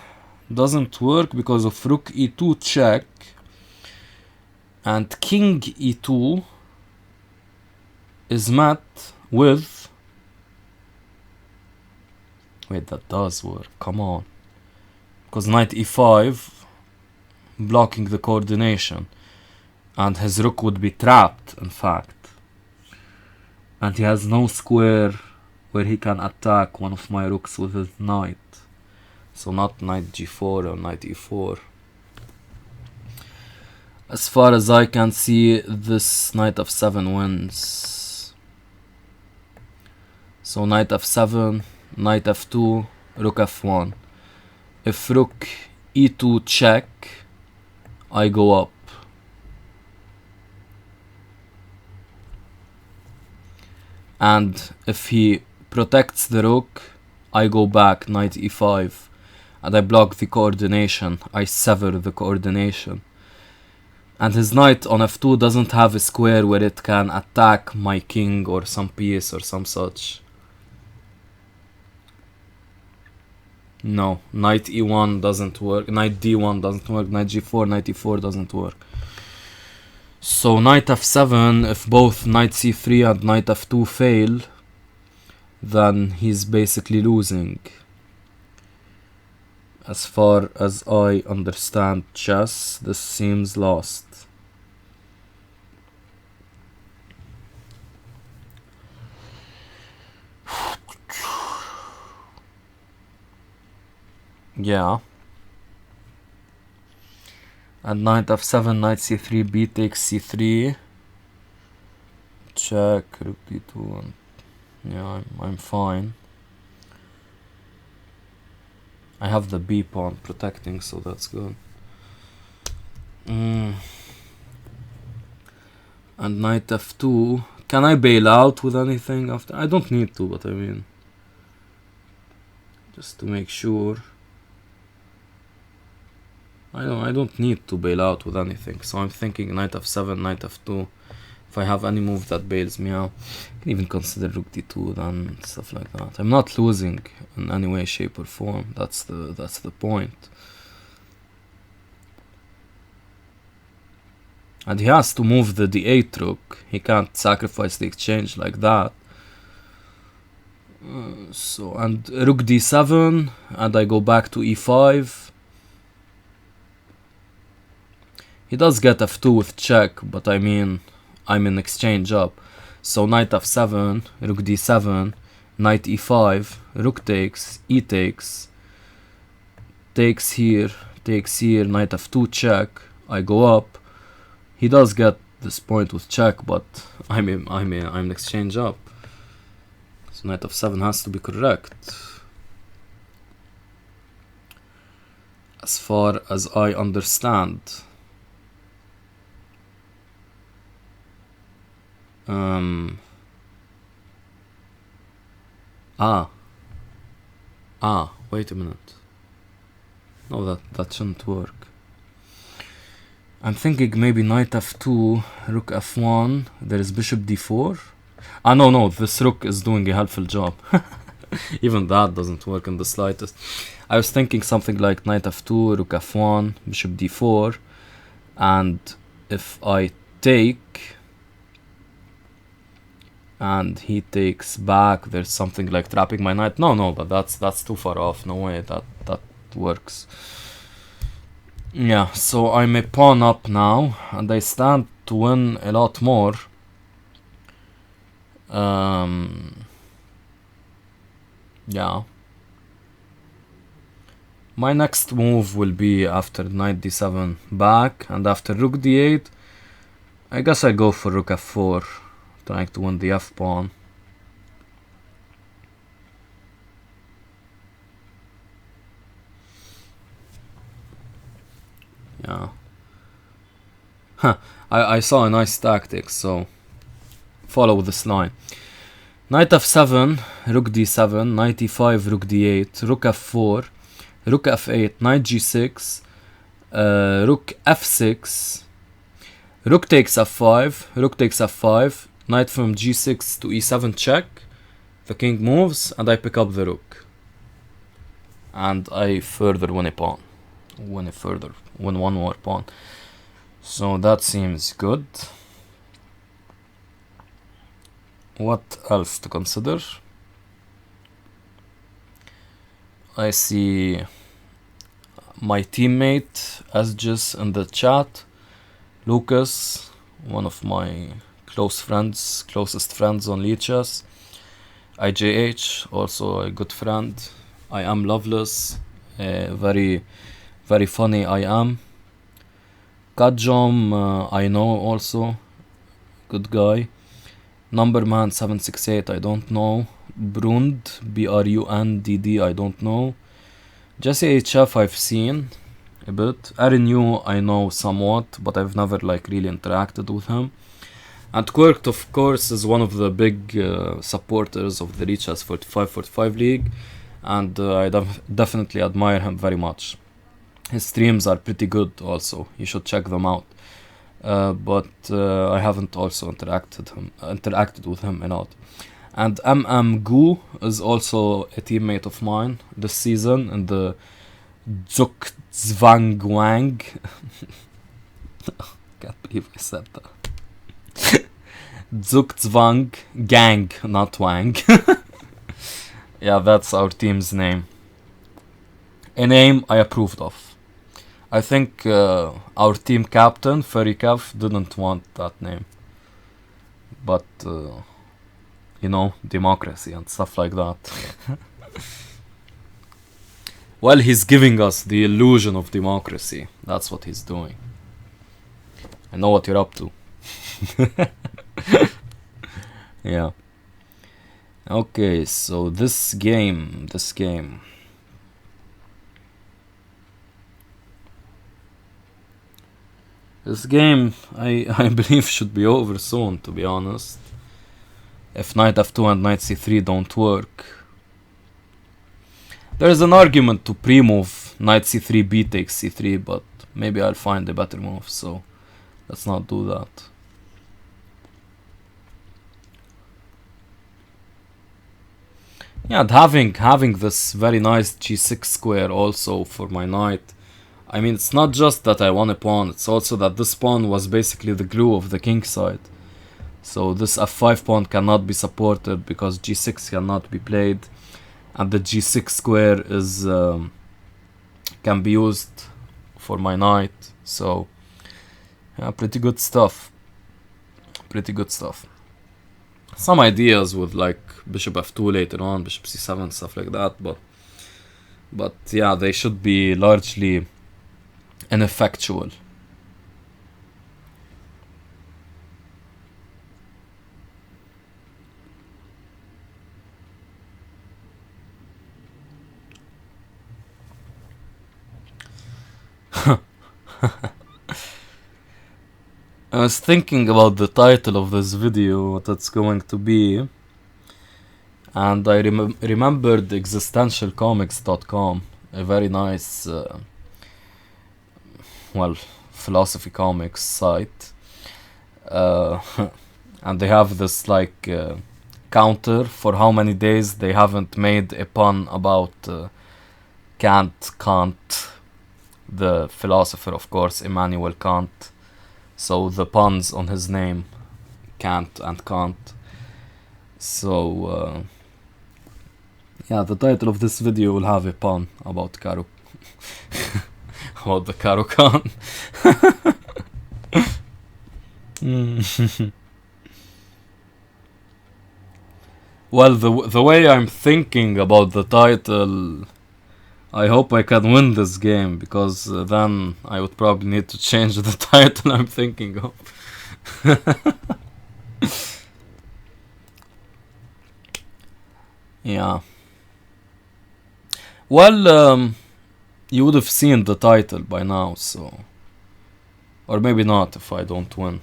S1: doesn't work because of rook e2 check, and king e2 is met with... Wait, that does work, come on. Because knight e5 blocking the coordination, and his rook would be trapped, in fact. And he has no square where he can attack one of my rooks with his knight. So not knight g4 or knight e4. As far as I can see, this knight f7 wins. So knight f7, knight f2, rook f1. If rook e2 check, I go up. And if he protects the rook, I go back, knight e5. And I block the coordination, I sever the coordination. And his knight on f2 doesn't have a square where it can attack my king or some piece or some such. No, knight e1 doesn't work, knight d1 doesn't work, knight g4, knight e4 doesn't work. So knight f7, if both knight c3 and knight f2 fail, then he's basically losing. As far as I understand chess, this seems lost. Yeah. And knight f7, knight c3, b takes c3. Check, rook d2. And yeah, I'm fine. I have the b pawn protecting, so that's good. And knight f2. Can I bail out with anything after? I don't need to, but I mean, just to make sure. I don't need to bail out with anything, so I'm thinking knight f7, knight f2. If I have any move that bails me out, I can even consider rook d2 then, stuff like that. I'm not losing in any way, shape or form. That's the point. And he has to move the d8 rook. He can't sacrifice the exchange like that. And rook d7, and I go back to e5. He does get f2 with check, but I mean, I'm in exchange up. So knight f7, rook d7, knight e5, rook takes, e takes here, knight f2 check. I go up. He does get this point with check, but I'm in exchange up. So knight f7 has to be correct. As far as I understand. Wait a minute. No, that shouldn't work. I'm thinking maybe knight f2, rook f1, there is bishop d4. No, this rook is doing a helpful job. Even that doesn't work in the slightest. I was thinking something like knight f2, rook f1, bishop d4, and if I take and he takes back, there's something like trapping my knight. No, but that's too far off. No way that works. Yeah, so I'm a pawn up now, and I stand to win a lot more. Yeah. My next move will be after knight d7 back, and after rook d8, I guess I go for rook f4, trying to win the f pawn. Yeah. I saw a nice tactic, so follow this line. Knight f7, rook d7, knight e5, rook d8, rook f4, rook f8, knight g6, rook f6, rook takes f5, rook takes f5, knight from g6 to e7 check, the king moves, and I pick up the rook. And I further win a pawn. Win one more pawn. So that seems good. What else to consider? I see my teammate Asgis in the chat. Lucas, one of my closest friends on Lichess. IJH, also a good friend. I am Loveless, very funny I am. Kajom, I know also, good guy. Numberman 768, I don't know. Brund, BRUNDD, I don't know. Jesse HF I've seen a bit. Aaron I know somewhat, but I've never like really interacted with him. And Quirked, of course, is one of the big supporters of the Lichess 45 League, and I definitely admire him very much. His streams are pretty good also, you should check them out. But I haven't also interacted with him a lot. And Gu is also a teammate of mine this season in the Zhuangguang. Can't believe I said that. Zhuangguang Gang, not Wang. Yeah, that's our team's name. A name I approved of. I think our team captain, Ferrikaf, didn't want that name. But, you know, democracy and stuff like that. Well, he's giving us the illusion of democracy. That's what he's doing. I know what you're up to. Yeah. Okay, so this game. This game, I believe, should be over soon, to be honest. If knight f2 and knight c3 don't work. There is an argument to pre-move knight c3, b takes c3, but maybe I'll find a better move, so let's not do that. Yeah, and having this very nice g6 square also for my knight. I mean, it's not just that I won a pawn, it's also that this pawn was basically the glue of the king side. So this f5 pawn cannot be supported because g6 cannot be played, and the g6 square is can be used for my knight. So yeah, pretty good stuff. Some ideas with like bishop f2 later on, bishop c7, stuff like that, but yeah, they should be largely ineffectual. I was thinking about the title of this video, what it's going to be, and I remembered existentialcomics.com, a very nice well, philosophy comics site, and they have this like counter for how many days they haven't made a pun about Kant, the philosopher, of course, Immanuel Kant. So the puns on his name, Kant and Kant. So yeah, the title of this video will have a pun about about the Caro-Kann. Well, the way I'm thinking about the title, I hope I can win this game, because then I would probably need to change the title I'm thinking of. Yeah. Well, you would have seen the title by now, so... Or maybe not if I don't win.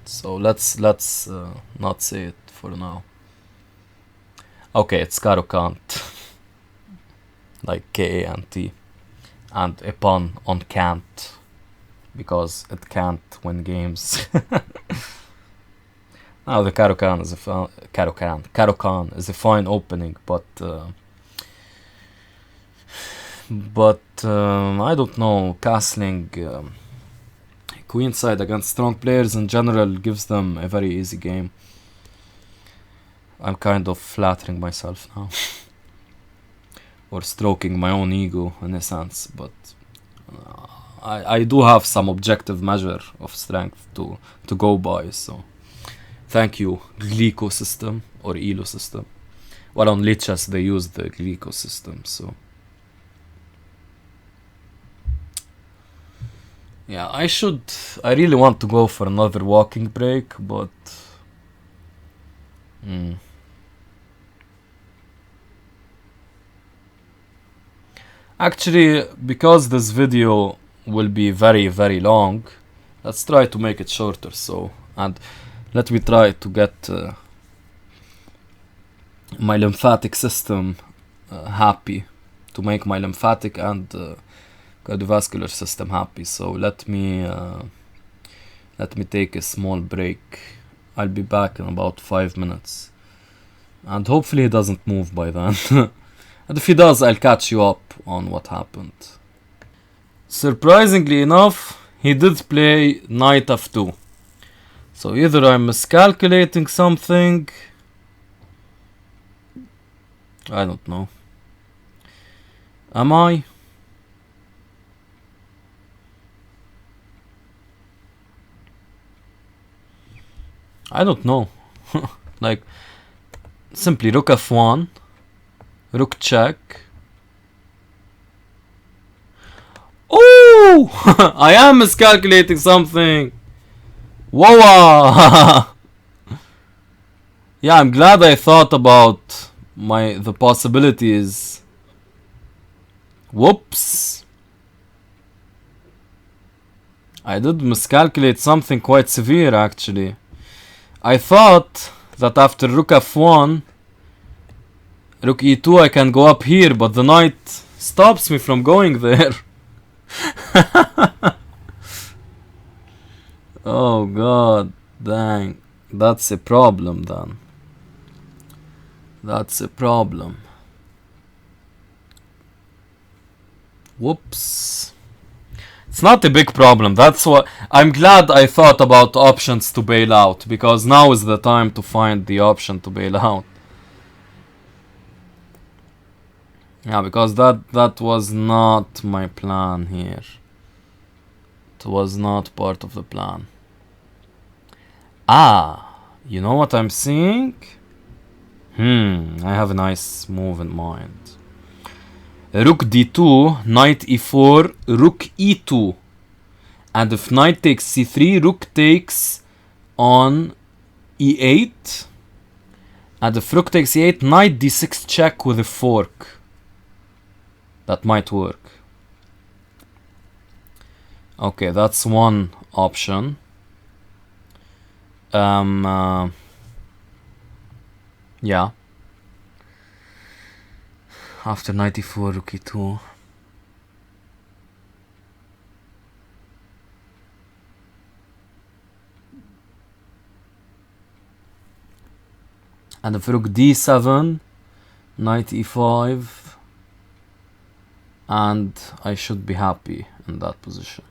S1: So let's not say it for now. Okay, it's Caro-Kant. Like K-A-N-T. And a pun on Kant, because it can't win games. Now the Caro-Kann is Caro-Kann is a fine opening, but I don't know, castling queenside against strong players in general gives them a very easy game. I'm kind of flattering myself now. Or stroking my own ego in a sense, but I do have some objective measure of strength to go by, so thank you, Glico system or Elo system. Well, on Lichess they use the Glico system, so yeah, I really want to go for another walking break, but actually, because this video will be very, very long, let's try to make it shorter, so, and let me try to get my lymphatic system happy, to make my lymphatic and cardiovascular system happy. So let me take a small break. I'll be back in about 5 minutes. And hopefully he doesn't move by then. And if he does, I'll catch you up on what happened. Surprisingly enough, he did play knight f2. So either I'm miscalculating something, I don't know. Am I? I don't know. Like, simply rook f1, rook check. Oh! I am miscalculating something. Whoa! Yeah, I'm glad I thought about the possibilities. Whoops. I did miscalculate something quite severe actually. I thought that after rook f1, rook e2 I can go up here, but the knight stops me from going there. Oh god, dang. That's a problem then. That's a problem. Whoops. It's not a big problem. That's what I'm glad I thought about options to bail out, because now is the time to find the option to bail out. Yeah, because that was not my plan here. It was not part of the plan. Ah, you know what I'm seeing? I have a nice move in mind. Rook d2, knight e4, rook e2. And if knight takes c3, rook takes on e8. And if rook takes e8, knight d6 check with a fork. That might work. Okay, that's one option. Yeah. After knight e4, rook e2. And if rook d7, knight e5, and I should be happy in that position.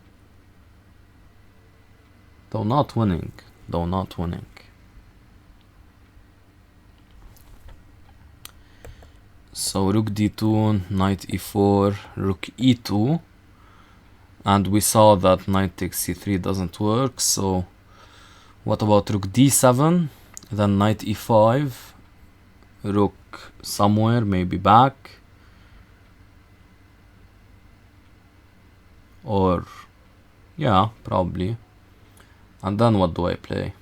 S1: Though not winning. So rook d2, knight e4, rook e2. And we saw that knight takes c3 doesn't work, so what about rook d7, then knight e5, rook somewhere, maybe back, or yeah, probably. And then what do I play?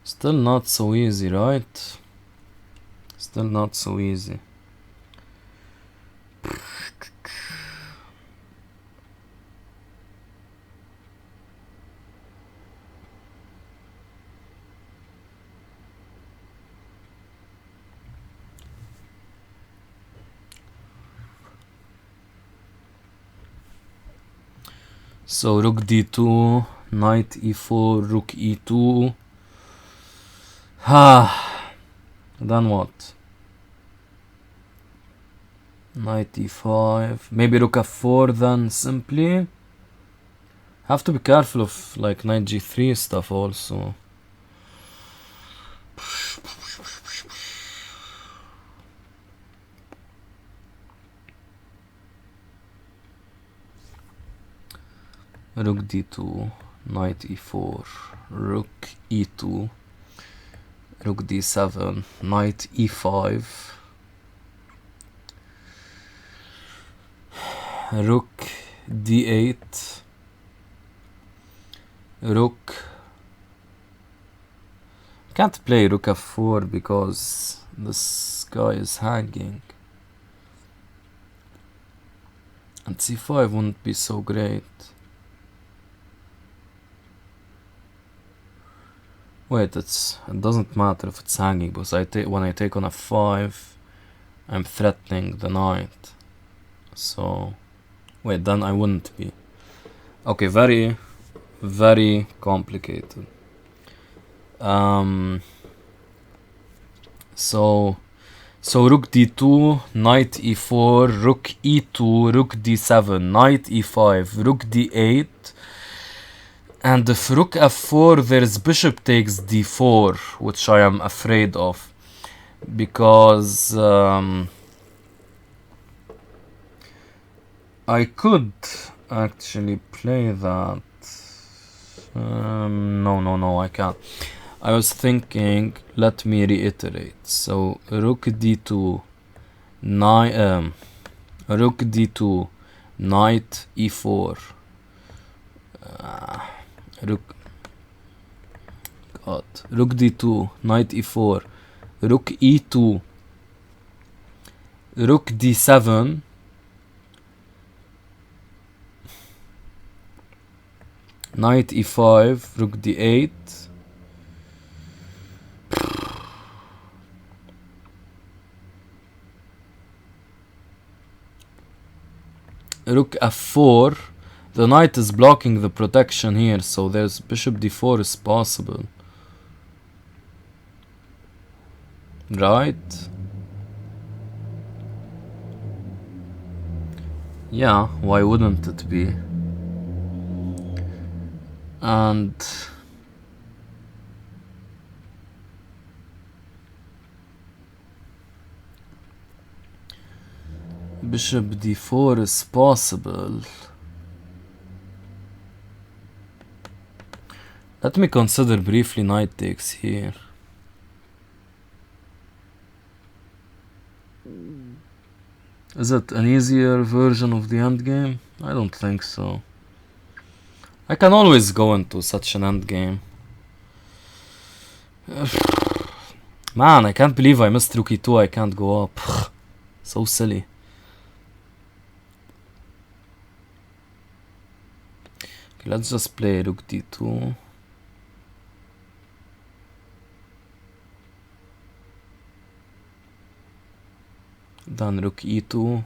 S1: Still not so easy, right? Still not so easy. So rook d2, knight e4, rook e2. Then what? Knight e5. Maybe rook f4 then simply. Have to be careful of like knight g3 stuff also. Rook d2, knight e4, rook e2, rook d7, knight e5, rook d8, rook. Can't play rook f4 because this guy is hanging. And c5 wouldn't be so great. Wait, it doesn't matter if it's hanging, because when I take on f5, I'm threatening the knight. So, wait, then I wouldn't be. Okay, very, very complicated. So rook d2, knight e4, rook e2, rook d7, knight e5, rook d8. And if rook f4, there's bishop takes d4, which I am afraid of. Because I could actually play that. No, I can't. I was thinking, let me reiterate. So rook d2, rook d2, knight e4, rook d2, knight e4, rook e2, rook d7, knight e5, rook d8. Rook f4. The knight is blocking the protection here, so there's bishop d4 is possible. Right? Yeah, why wouldn't it be? And bishop d4 is possible. Let me consider briefly knight takes here. Is it an easier version of the endgame? I don't think so. I can always go into such an endgame. Man, I can't believe I missed rook e2. I can't go up. So silly. Okay, let's just play rook d2. Then rook e2.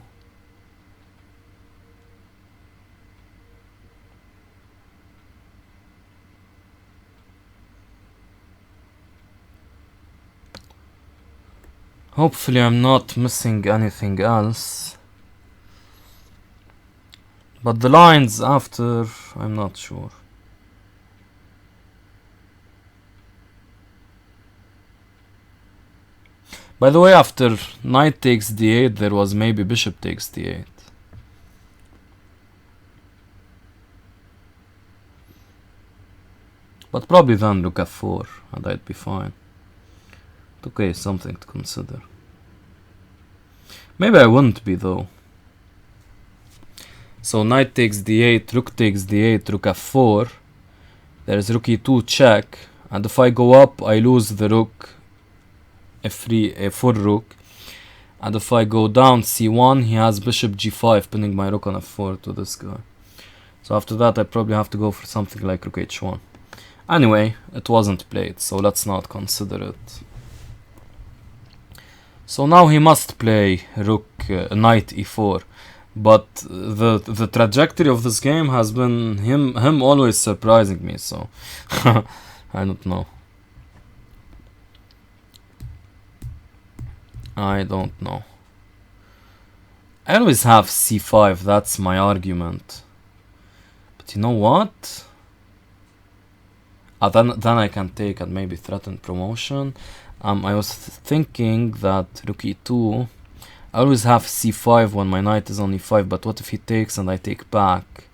S1: Hopefully I'm not missing anything else. But the lines after, I'm not sure. By the way, after knight takes d8, there was maybe bishop takes d8. But probably then rook f4, and I'd be fine. Okay, something to consider. Maybe I wouldn't be though. So knight takes d8, rook takes d8, rook f4. There's rook e2 check, and if I go up, I lose the rook f3, f4 rook. And if I go down c1, he has bishop g5, pinning my rook on f4 to this guy. So after that, I probably have to go for something like rook h1. Anyway, it wasn't played, so let's not consider it. So now he must play rook knight e4, but the trajectory of this game has been him always surprising me. So I don't know. I don't know. I always have c5. That's my argument. But you know what? Then I can take and maybe threaten promotion. I was thinking that rook e2. I always have c5 when my knight is on e5, but what if he takes and I take back?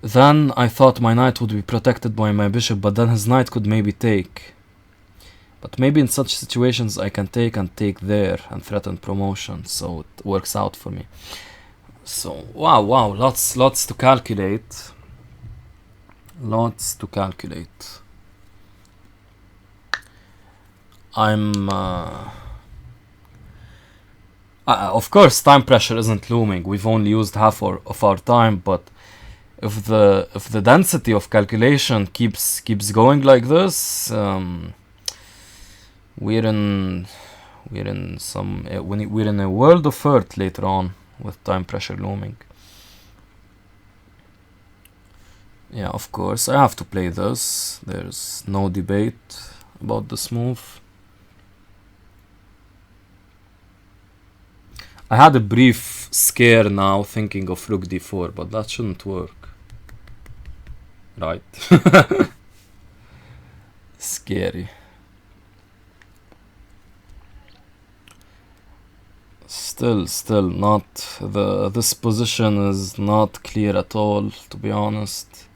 S1: Then I thought my knight would be protected by my bishop, but then his knight could maybe take. But maybe in such situations I can take and take there and threaten promotion, so it works out for me. So wow, lots to calculate. Lots to calculate. I'm of course time pressure isn't looming. We've only used half of our time, but if the density of calculation keeps going like this, we're in we're in a world of hurt later on with time pressure looming. Yeah, of course, I have to play this. There's no debate about this move. I had a brief scare now thinking of rook d4, but that shouldn't work. Right. Scary. Still not this position is not clear at all, to be honest.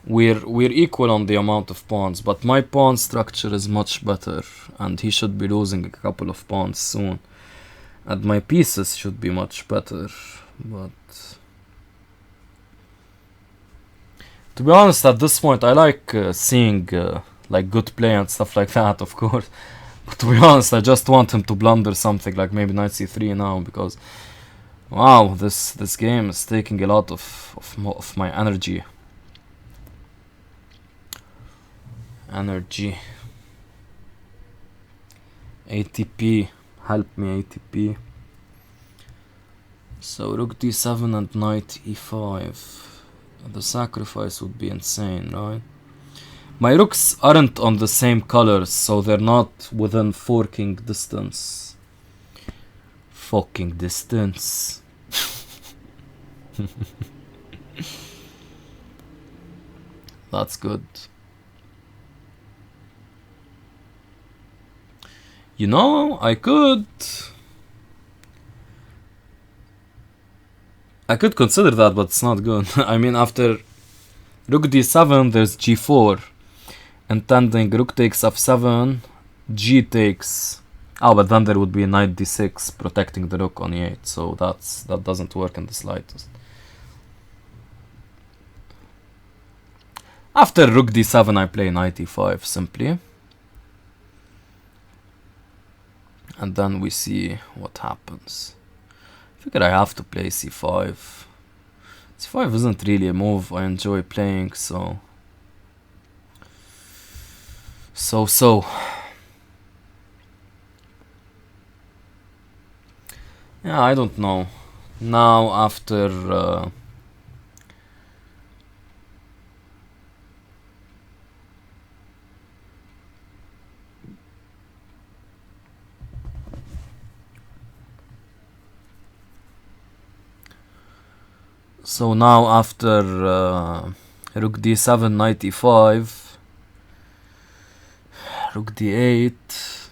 S1: We're equal on the amount of pawns, but my pawn structure is much better, and he should be losing a couple of pawns soon. And my pieces should be much better, but to be honest, at this point, I like seeing like good play and stuff like that, of course. But to be honest, I just want him to blunder something like maybe knight c3 now, because wow, this game is taking a lot of my energy. ATP, help me ATP. So rook d7 and knight e5. The sacrifice would be insane, right? My rooks aren't on the same colors, so they're not within forking distance. Fucking distance. That's good. You know, I could consider that, but it's not good. I mean, after rook d7, there's g4. Intending rook takes f7, g takes... Oh, but then there would be knight d6 protecting the rook on e8, so that doesn't work in the slightest. After rook d7, I play knight e5 simply. And then we see what happens. I figure I have to play c5. c5 isn't really a move I enjoy playing, so... Yeah, I don't know. Now after... So now after rook d7, knight e5, rook d8.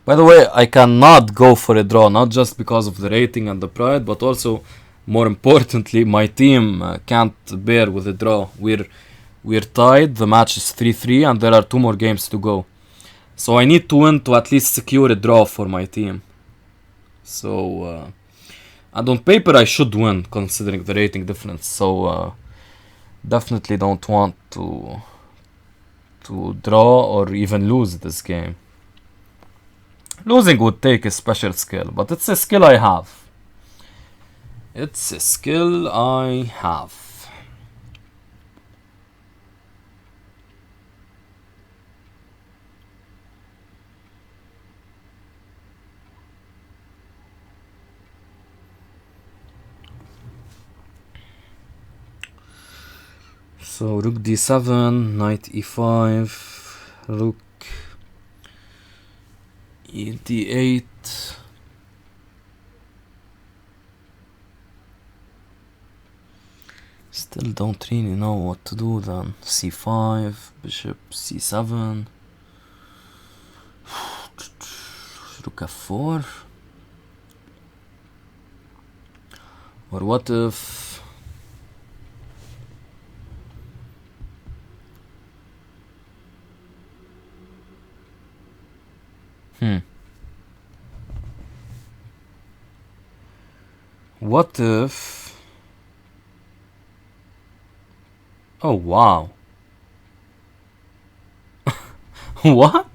S1: By the way, I cannot go for a draw, not just because of the rating and the pride, but also, more importantly, my team can't bear with a draw. We're tied, the match is 3-3, and there are 2 more games to go. So I need to win to at least secure a draw for my team. So... and on paper I should win, considering the rating difference, so definitely don't want to draw or even lose this game. Losing would take a special skill, but it's a skill I have. It's a skill I have. So rook d7, knight e5, rook d8. Still don't really know what to do then. c5, bishop c7, rook f4. Or what if... What if... Oh, wow. What?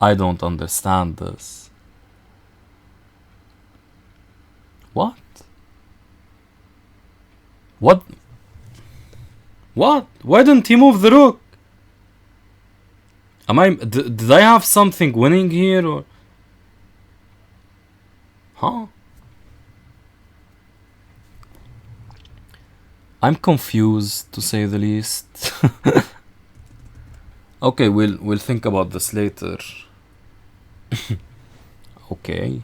S1: I don't understand this. What? What? What? Why didn't he move the rook? Did I have something winning here, or? Huh? I'm confused, to say the least. Okay, we'll think about this later. Okay.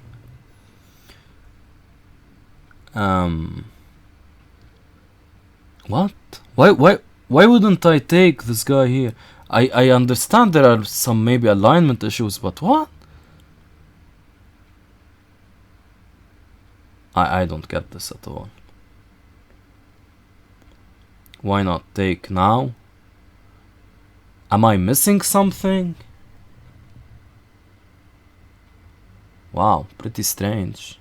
S1: What? Why wouldn't I take this guy here? I understand there are some maybe alignment issues, but what? I don't get this at all. Why not take now? Am I missing something? Wow, pretty strange.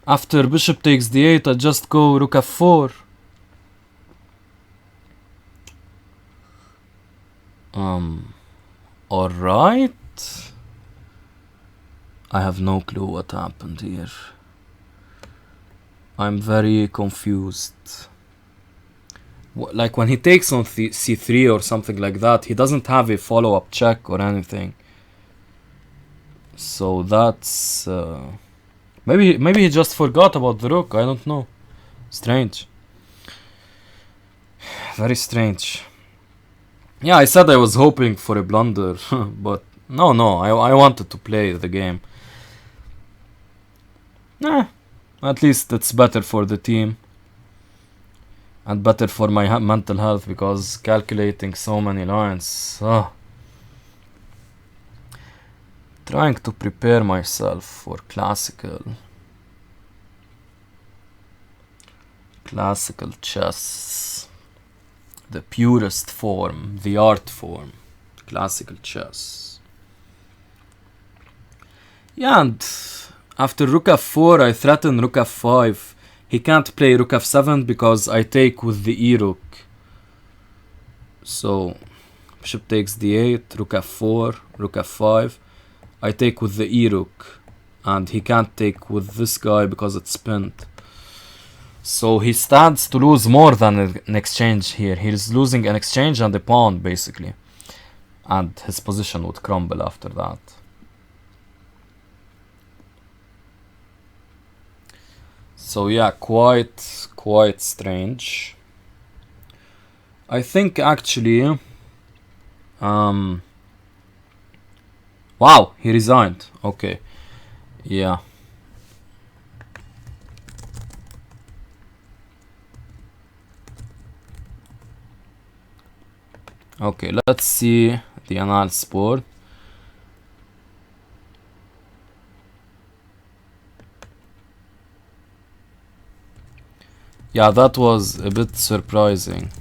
S1: After bishop takes d8, I just go rook f4. Alright. I have no clue what happened here. I'm very confused. Like when he takes on c3 or something like that, he doesn't have a follow-up check or anything. So that's... maybe he just forgot about the rook, I don't know. Strange. Very strange. Yeah, I said I was hoping for a blunder, but no, I wanted to play the game. At least it's better for the team. And better for my mental health, because calculating so many lines. Trying to prepare myself for classical chess. The purest form, the art form. Classical chess. Yeah, and after rook f4, I threaten rook f5. He can't play rook f7 because I take with the e rook. So bishop takes d8, rook f4, rook f5. I take with the e rook, and he can't take with this guy because it's pinned. So he stands to lose more than an exchange here. He's losing an exchange and a pawn, basically. And his position would crumble after that. So yeah, quite strange. I think actually... wow, he resigned. Okay. Yeah. Okay, let's see the analysis board. Yeah, that was a bit surprising.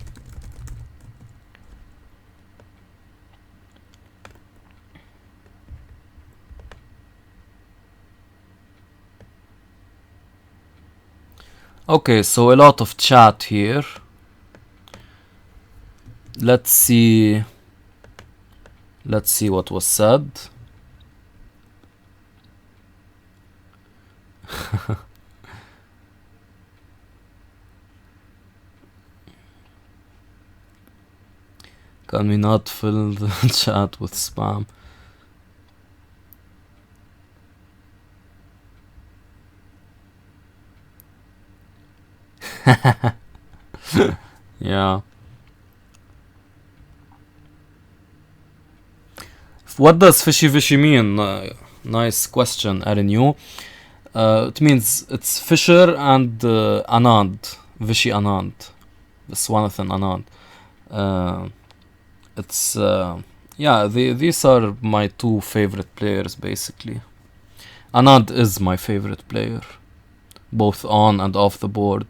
S1: Okay, so a lot of chat here. Let's see what was said. Can we not fill the chat with spam? Yeah. What does fishy vishy mean? Nice question, Arenu. It means it's Fisher and Anand. Vishy Anand. Swanathan Anand. It's yeah, these are my two favorite players, basically. Anand is my favorite player, both on and off the board.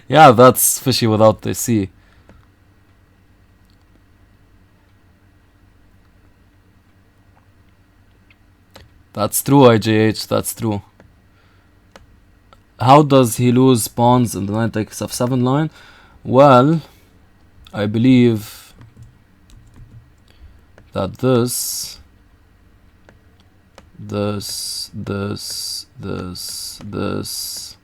S1: Yeah, that's fishy without the C. That's true, IJH, that's true. How does he lose pawns in the knight takes f7 line? Well, I believe that this, this, this, this, this,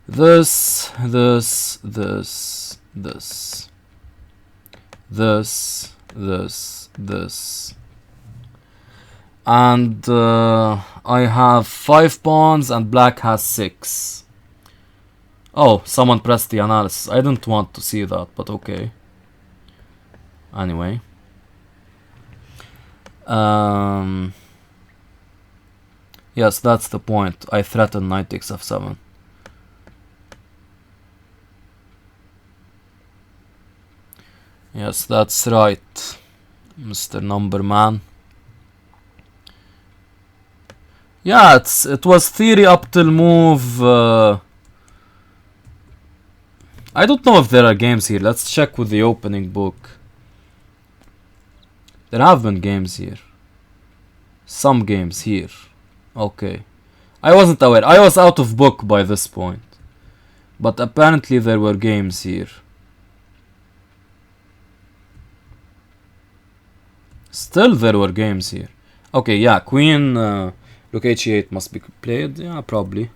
S1: this, this, this, this, this, this, this, and I have 5 pawns and black has 6. Oh, someone pressed the analysis. I didn't want to see that, but okay. Anyway. Yes, that's the point. I threaten knight takes f7. Yes, that's right, Mr. Numberman. Yeah, it was theory up till move. I don't know if there are games here. Let's check with the opening book. There have been games here. Some games here. Okay. I wasn't aware. I was out of book by this point. But apparently there were games here. Still there were games here. Okay, yeah, queen rook h8 must be played. Yeah, probably.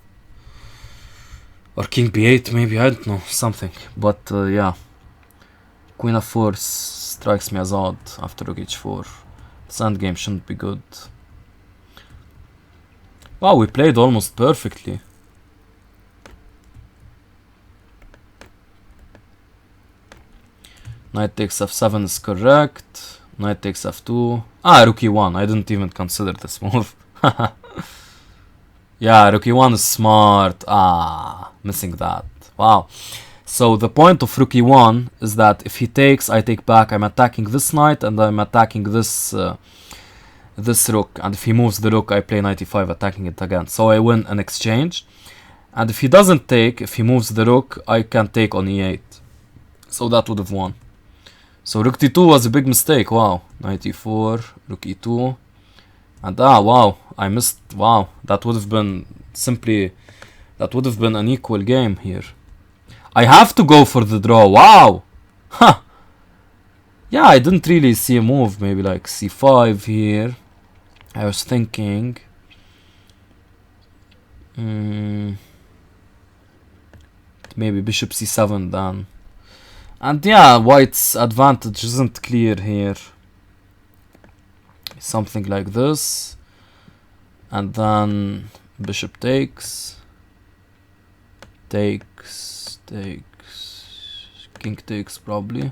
S1: Or king b8 maybe, I don't know, something. But yeah. Queen f4 strikes me as odd after rook h4. This endgame shouldn't be good. Wow, we played almost perfectly. Knight takes f7 is correct. Knight takes f2. Ah, rook e1. I didn't even consider this move. Yeah, rook e1 is smart. Ah, missing that. Wow. So the point of rook e1 is that if he takes, I take back. I'm attacking this knight and I'm attacking this this rook. And if he moves the rook, I play knight e5, attacking it again. So I win an exchange. And if he doesn't take, if he moves the rook, I can take on e8. So that would have won. So rook d2 was a big mistake. Wow. Knight e4, rook e2. And wow, I missed. Wow, that would have been simply, that would have been an equal game here. I have to go for the draw. Wow. Huh. Yeah, I didn't really see a move. Maybe like c5 here. I was thinking. Maybe bishop c7 then. And yeah, white's advantage isn't clear here. Something like this. And then bishop takes. Takes. King takes probably.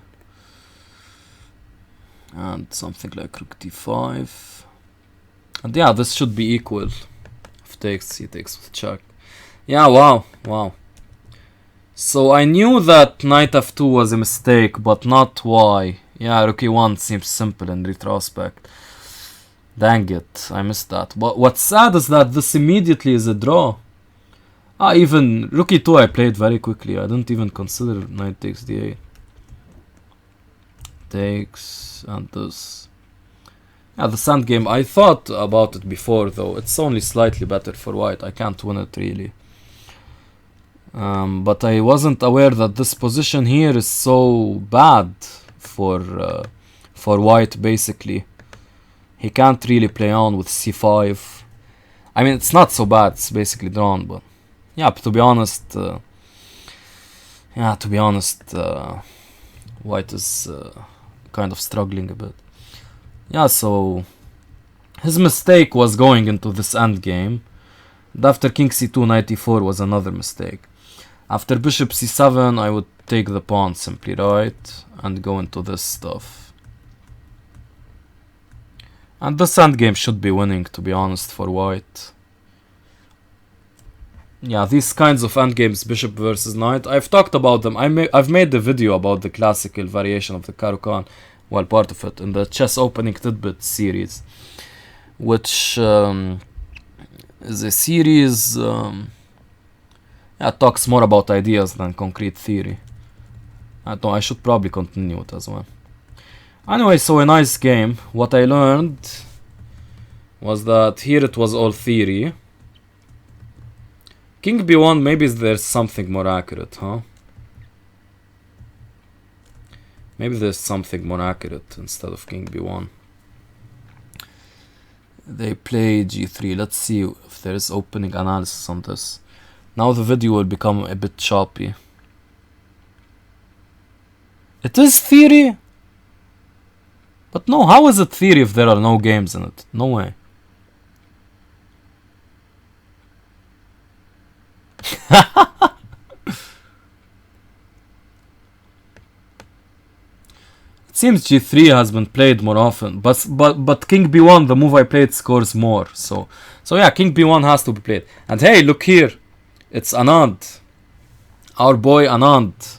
S1: And something like rook d5. And yeah, this should be equal. If takes, he takes with check. Yeah, wow, wow. So I knew that knight f2 was a mistake, but not why. Yeah, rook e1 seems simple in retrospect. Dang it, I missed that. But what's sad is that this immediately is a draw. Even rook e2 I played very quickly. I didn't even consider knight takes d8. Takes, and this. Yeah, the sand game, I thought about it before though. It's only slightly better for white. I can't win it really. But I wasn't aware that this position here is so bad for white basically. He can't really play on with c5. I mean, it's not so bad. It's basically drawn, but yeah. To be honest, white is kind of struggling a bit. Yeah, so his mistake was going into this endgame. And after king c2, knight e4 was another mistake. After bishop c7, I would take the pawn simply, right? And go into this stuff. And this endgame should be winning, to be honest, for white. Yeah, these kinds of endgames, bishop versus knight, I've talked about them. I've made a video about the classical variation of the Caro-Kann, well, part of it, in the Chess Opening Tidbit series. Which is a series that talks more about ideas than concrete theory. I should probably continue it as well. Anyway, so a nice game. What I learned was that here it was all theory. King b1, maybe there's something more accurate, huh? Maybe there's something more accurate instead of king b1. They play g3. Let's see if there is opening analysis on this. Now the video will become a bit choppy. It is theory? But no, how is it theory if there are no games in it? No way. It seems g3 has been played more often, but king b1, the move I played, scores more. So yeah, king b1 has to be played. And hey, look here, it's Anand, our boy Anand,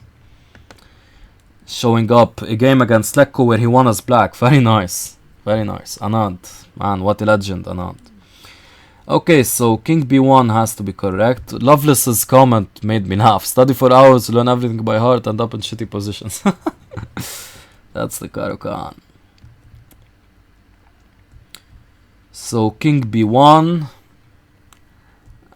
S1: showing up a game against Lekko where he won as black. Very nice, very nice. Anand, man, what a legend, Anand. Okay, so king b1 has to be correct. Loveless's comment made me laugh. Study for hours, learn everything by heart, end up in shitty positions. That's the Caro-Kann. So king b1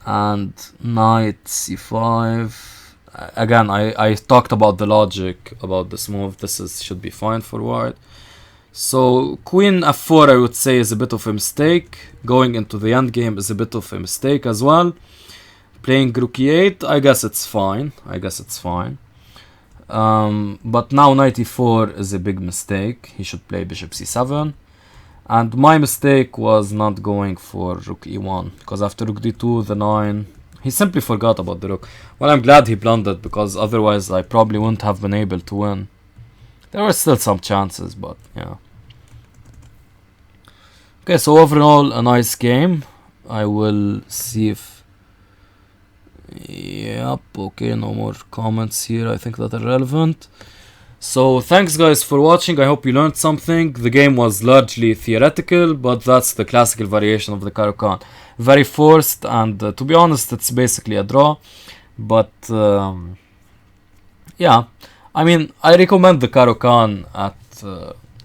S1: and knight c5. Again, I talked about the logic about this move. This should be fine for white. So queen f4, I would say, is a bit of a mistake. Going into the endgame is a bit of a mistake as well. Playing rook e8, I guess it's fine. But now knight e4 is a big mistake. He should play bishop c7. And my mistake was not going for rook e1, because after rook d2, the 9, he simply forgot about the rook. Well, I'm glad he blundered, because otherwise I probably wouldn't have been able to win. There were still some chances, but yeah. Okay, so overall a nice game. I will see if... Yep, okay, no more comments here, I think that are relevant. So thanks guys for watching, I hope you learned something. The game was largely theoretical, but that's the classical variation of the Caro-Kann. Very forced, and to be honest, it's basically a draw. But yeah, I mean, I recommend the Caro-Kann at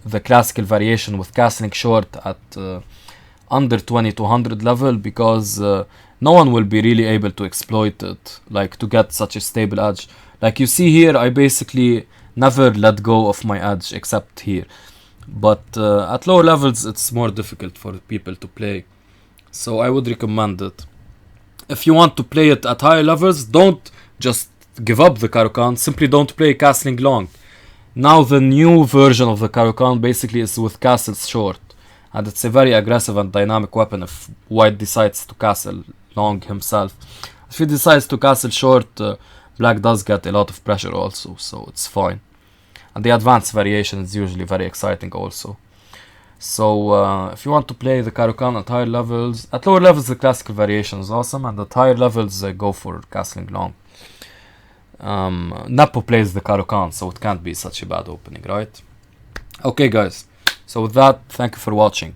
S1: the classical variation with castling short at under 2200 level, because no one will be really able to exploit it, like to get such a stable edge. Like you see here, I basically never let go of my edge except here. But at lower levels, it's more difficult for people to play. So I would recommend it. If you want to play it at higher levels, don't just give up the Caro-Kann, simply don't play castling long. Now the new version of the Caro-Kann basically is with castles short, and it's a very aggressive and dynamic weapon if white decides to castle long himself. If he decides to castle short, black does get a lot of pressure also, so it's fine. And the advanced variation is usually very exciting also. So if you want to play the Caro-Kann at higher levels, at lower levels the classical variation is awesome, and at higher levels go for castling long. Nepo plays the Caro-Kann, so it can't be such a bad opening, right? Okay guys, so with that, thank you for watching.